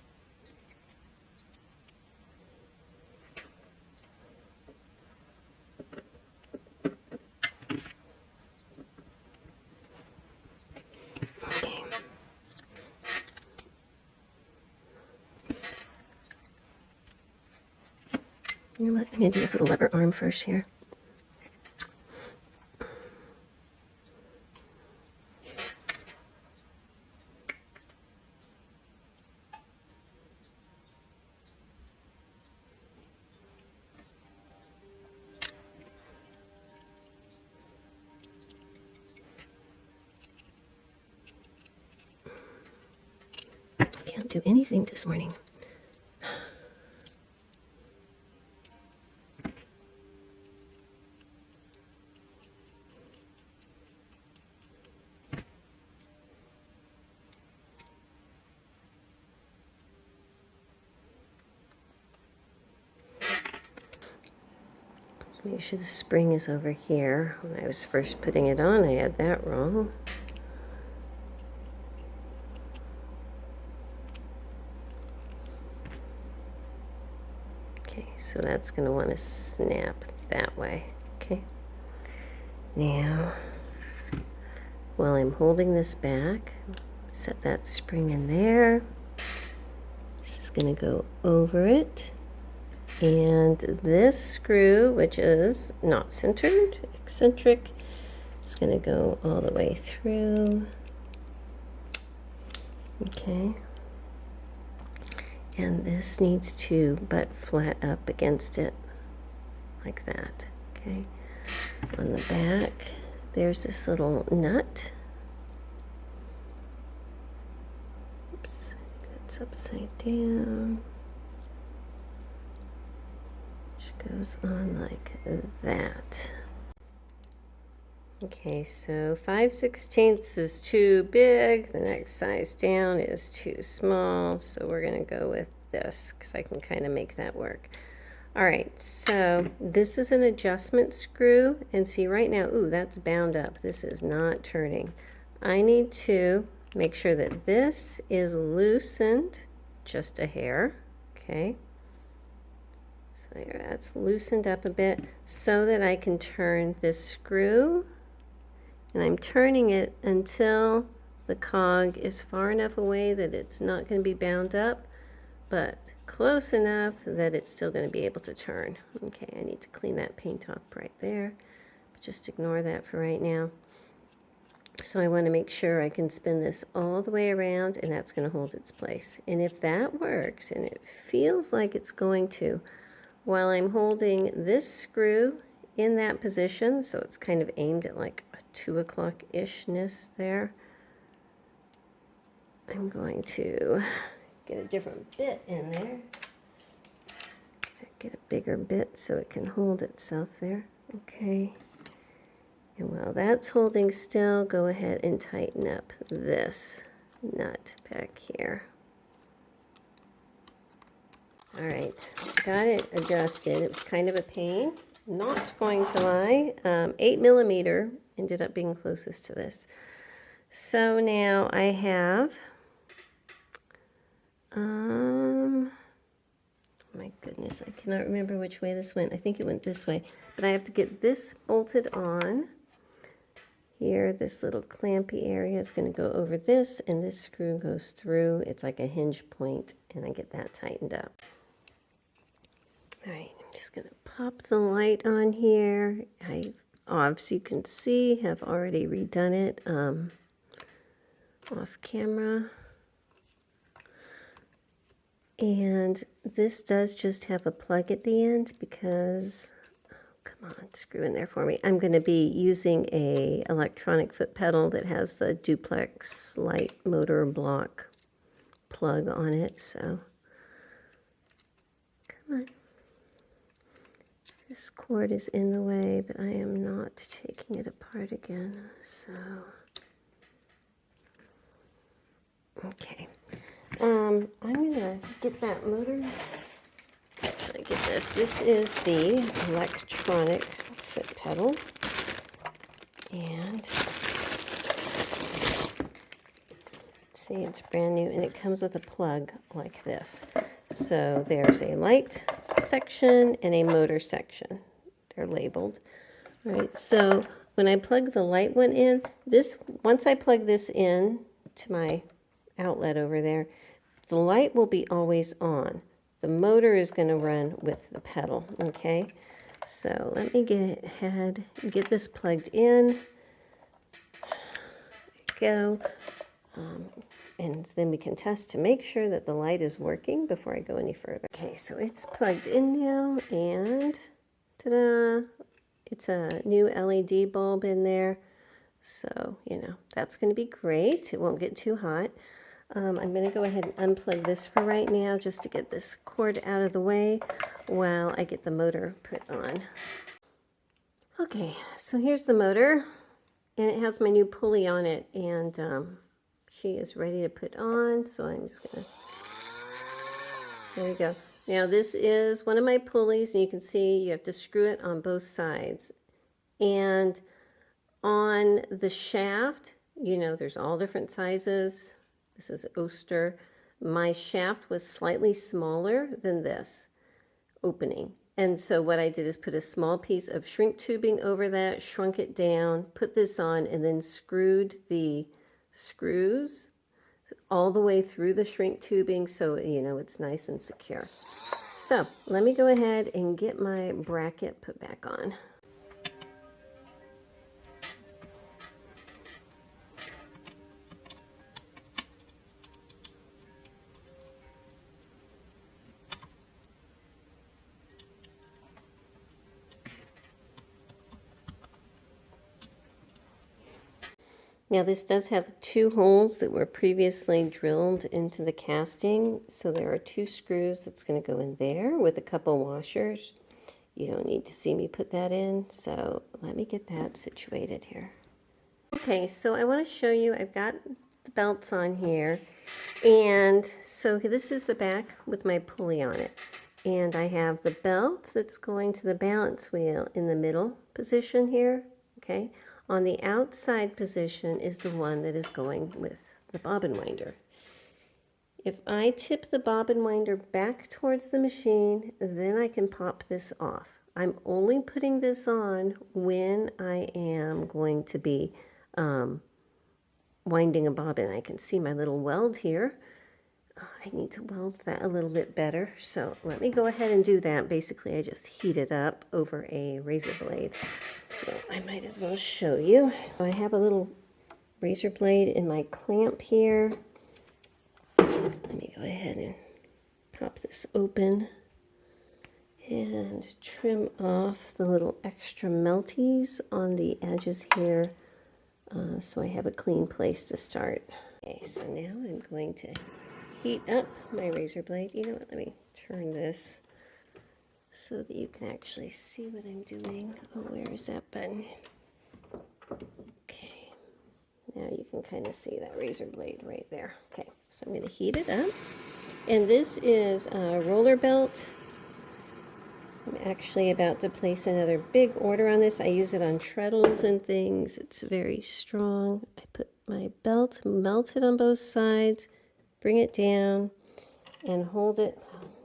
Okay. You know what? I'm going to do this little lever arm first here. do anything this morning. Make sure the spring is over here. When I was first putting it on, I had that wrong. Okay, so that's going to want to snap that way. Okay. Now, while I'm holding this back, set that spring in there. This is going to go over it. And this screw, which is not centered, eccentric, is going to go all the way through. Okay. And this needs to butt flat up against it, like that. Okay. On the back, there's this little nut. Oops, I think that's upside down. Goes on like that. Okay, so 5/16 is too big. The next size down is too small. So we're going to go with this because I can kind of make that work. All right, so this is an adjustment screw. And see right now, ooh, that's bound up. This is not turning. I need to make sure that this is loosened just a hair. Okay. There, that's loosened up a bit so that I can turn this screw, and I'm turning it until the cog is far enough away that it's not going to be bound up, but close enough that it's still going to be able to turn. Okay, I need to clean that paint off right there, but just ignore that for right now. So I want to make sure I can spin this all the way around, and that's going to hold its place. And if that works, and it feels like it's going to, while I'm holding this screw in that position, so it's kind of aimed at like a 2 o'clock-ishness there, I'm going to get a different bit in there. Get a bigger bit so it can hold itself there. Okay. And while that's holding still, go ahead and tighten up this nut back here. All right, got it adjusted. It was kind of a pain, not going to lie. 8mm ended up being closest to this. So now I have, my goodness, I cannot remember which way this went. I think it went this way, but I have to get this bolted on. Here, this little clampy area is going to go over this, and this screw goes through. It's like a hinge point, and I get that tightened up. All right, I'm just going to pop the light on here. As you can see, have already redone it off camera. And this does just have a plug at the end because, oh, come on, screw in there for me. I'm going to be using a electronic foot pedal that has the duplex light motor block plug on it, so come on. This cord is in the way, but I am not taking it apart again, so. Okay. I'm going to get that motor. Actually, get this. This is the electronic foot pedal. And see, it's brand new, and it comes with a plug like this. So there's a light section and a motor section. They're labeled. All right, so when I plug the light one in, once I plug this in to my outlet over there, the light will be always on. The motor is going to run with the pedal, okay? So let me get ahead and get this plugged in. There we go. And then we can test to make sure that the light is working before I go any further. Okay, so it's plugged in now, and ta-da! It's a new LED bulb in there. So, you know, that's going to be great. It won't get too hot. I'm going to go ahead and unplug this for right now just to get this cord out of the way while I get the motor put on. Okay, so here's the motor, and it has my new pulley on it, and she is ready to put on, so I'm just going to, there we go. Now this is one of my pulleys, and you can see you have to screw it on both sides. And on the shaft, you know, there's all different sizes. This is Oster. My shaft was slightly smaller than this opening. And so what I did is put a small piece of shrink tubing over that, shrunk it down, put this on, and then screwed the screws all the way through the shrink tubing so, you know, it's nice and secure. So let me go ahead and get my bracket put back on. Now this does have 2 holes that were previously drilled into the casting, so there are 2 screws that's going to go in there with a couple washers. You don't need to see me put that in, so let me get that situated here. Okay, so I want to show you, I've got the belts on here, and so this is the back with my pulley on it. And I have the belt that's going to the balance wheel in the middle position here, okay? On the outside position is the one that is going with the bobbin winder. If I tip the bobbin winder back towards the machine, then I can pop this off. I'm only putting this on when I am going to be winding a bobbin. I can see my little weld here. I need to weld that a little bit better, so let me go ahead and do that. Basically, I just heat it up over a razor blade. So I might as well show you. I have a little razor blade in my clamp here. Let me go ahead and pop this open and trim off the little extra melties on the edges here so I have a clean place to start. Okay, so now I'm going to heat up my razor blade. You know what, let me turn this so that you can actually see what I'm doing. Oh, where is that button? Okay, now you can kind of see that razor blade right there. Okay, so I'm going to heat it up. And this is a roller belt. I'm actually about to place another big order on this. I use it on treadles and things. It's very strong. I put my belt, melt it on both sides, bring it down, and hold it.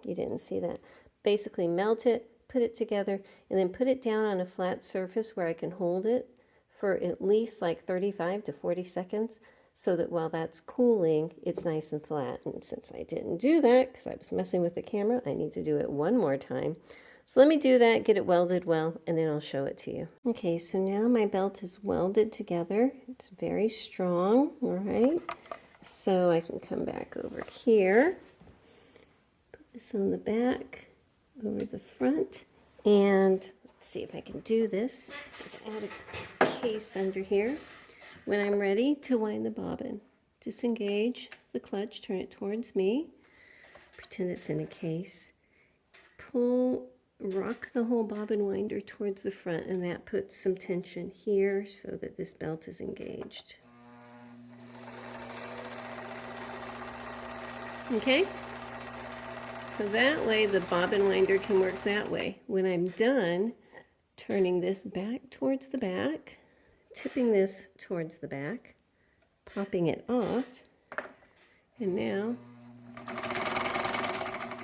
You didn't see that. Basically melt it, put it together, and then put it down on a flat surface where I can hold it for at least like 35 to 40 seconds so that while that's cooling, it's nice and flat. And since I didn't do that because I was messing with the camera, I need to do it one more time. So let me do that, get it welded well, and then I'll show it to you. Okay, so now my belt is welded together. It's very strong, all right? So I can come back over here, put this on the back, over the front, and let's see if I can do this. Add a case under here. When I'm ready to wind the bobbin, disengage the clutch, turn it towards me, pretend it's in a case, rock the whole bobbin winder towards the front, and that puts some tension here so that this belt is engaged. Okay? So that way the bobbin winder can work that way. When I'm done, turning this back towards the back, tipping this towards the back, popping it off, and now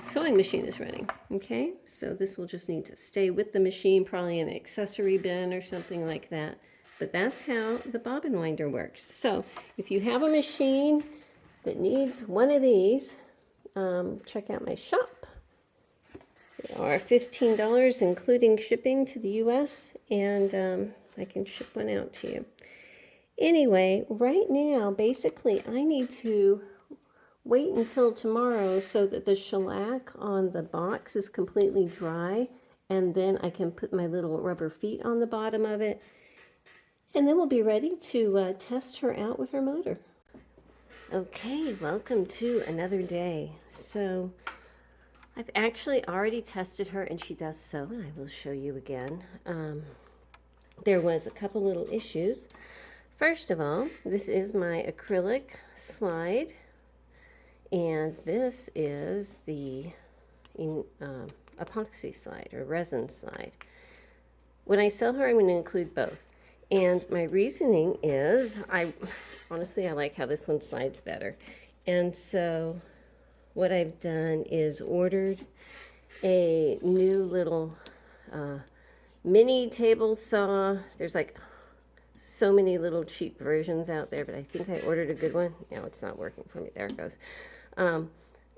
sewing machine is running. Okay, so this will just need to stay with the machine, probably in an accessory bin or something like that. But that's how the bobbin winder works. So if you have a machine that needs one of these, check out my shop. They are $15 including shipping to the US, and I can ship one out to you. Anyway, right now basically I need to wait until tomorrow so that the shellac on the box is completely dry, and then I can put my little rubber feet on the bottom of it, and then we'll be ready to test her out with her motor. Okay, welcome to another day. So I've actually already tested her and she does sew, and I will show you again. There was a couple little issues. First of all, this is my acrylic slide, and this is the epoxy slide or resin slide. When I sell her, I'm going to include both. And my reasoning is, honestly, I like how this one slides better. And so what I've done is ordered a new little mini table saw. There's like so many little cheap versions out there, but I think I ordered a good one. Now it's not working for me. There it goes.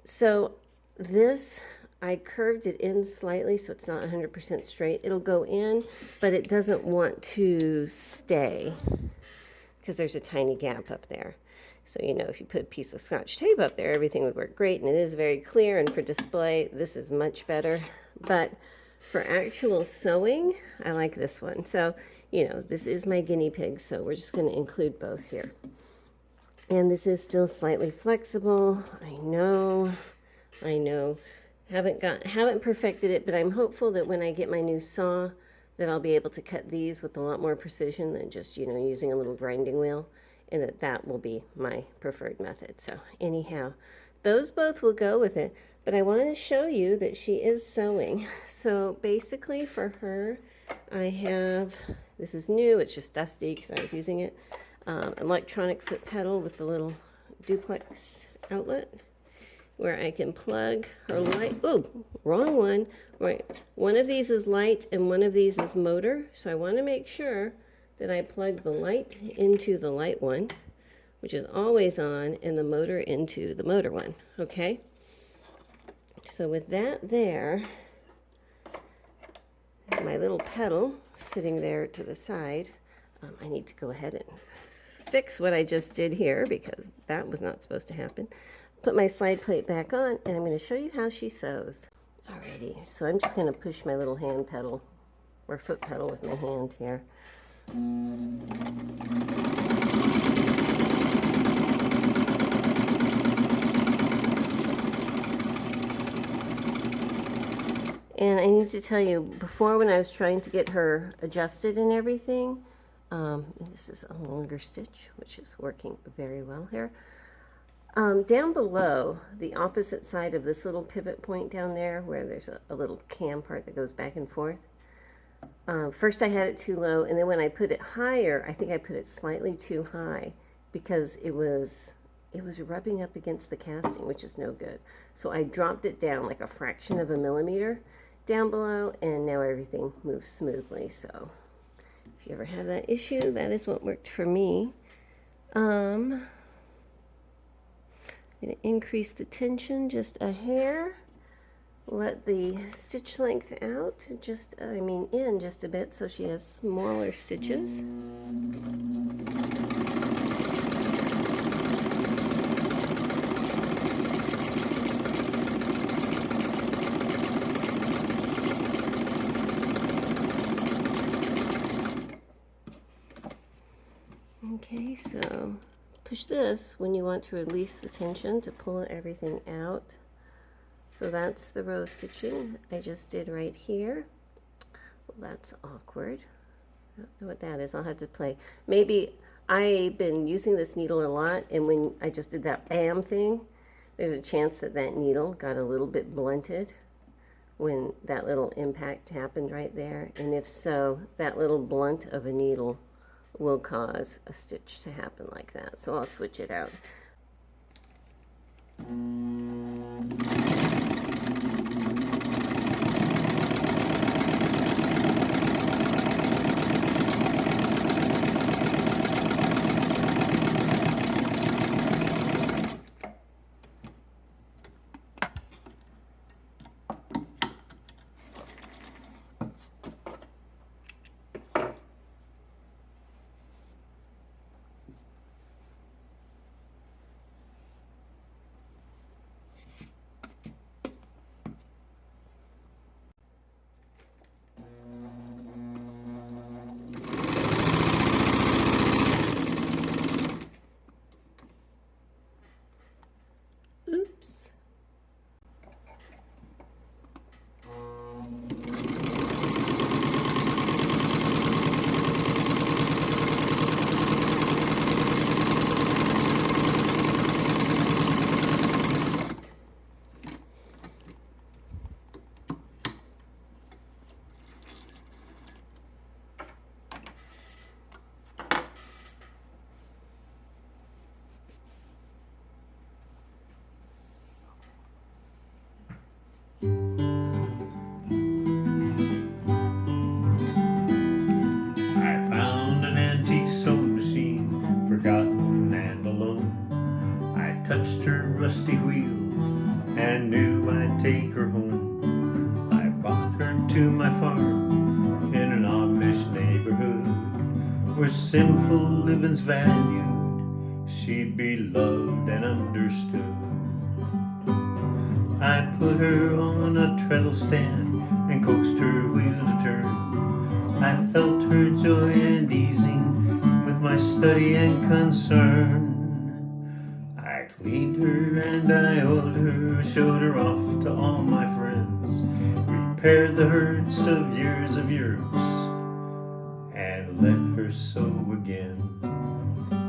So this, I curved it in slightly so it's not 100% straight. It'll go in, but it doesn't want to stay because there's a tiny gap up there. So, you know, if you put a piece of Scotch tape up there, everything would work great, and it is very clear, and for display, this is much better. But for actual sewing, I like this one. So, you know, this is my guinea pig, so we're just going to include both here. And this is still slightly flexible. I know. Haven't perfected it, but I'm hopeful that when I get my new saw that I'll be able to cut these with a lot more precision than just, you know, using a little grinding wheel, and that will be my preferred method. So anyhow, those both will go with it, but I wanted to show you that she is sewing. So basically for her, I have, this is new, it's just dusty because I was using it, electronic foot pedal with the little duplex outlet, where I can plug her light. Oh, wrong one. Right. One of these is light and one of these is motor. So I want to make sure that I plug the light into the light one, which is always on, and the motor into the motor one. Okay? So with that there, my little pedal sitting there to the side, I need to go ahead and fix what I just did here because that was not supposed to happen. Put my slide plate back on, and I'm going to show you how she sews. Alrighty, so I'm just going to push my little hand pedal or foot pedal with my hand here. And I need to tell you, before when I was trying to get her adjusted and everything, this is a longer stitch, which is working very well here. Down below, the opposite side of this little pivot point down there, where there's a little cam part that goes back and forth, first I had it too low, and then when I put it higher, I think I put it slightly too high because it was rubbing up against the casting, which is no good. So I dropped it down like a fraction of a millimeter down below, and now everything moves smoothly. So if you ever have that issue, that is what worked for me. I'm going to increase the tension just a hair, let the stitch length out, in just a bit so she has smaller stitches. Okay, so push this when you want to release the tension to pull everything out. So that's the row stitching I just did right here. Well, that's awkward. I don't know what that is. I'll have to play. Maybe I've been using this needle a lot, and when I just did that bam thing, there's a chance that that needle got a little bit blunted when that little impact happened right there. And if so, that little blunt of a needle will cause a stitch to happen like that. So I'll switch it out. where simple living's valued, she'd be loved and understood. I put her on a treadle stand and coaxed her wheel to turn. I felt her joy and easing with my study and concern. I cleaned her and I oiled her, showed her off to all my friends, repaired the hurts of years and let her sew again.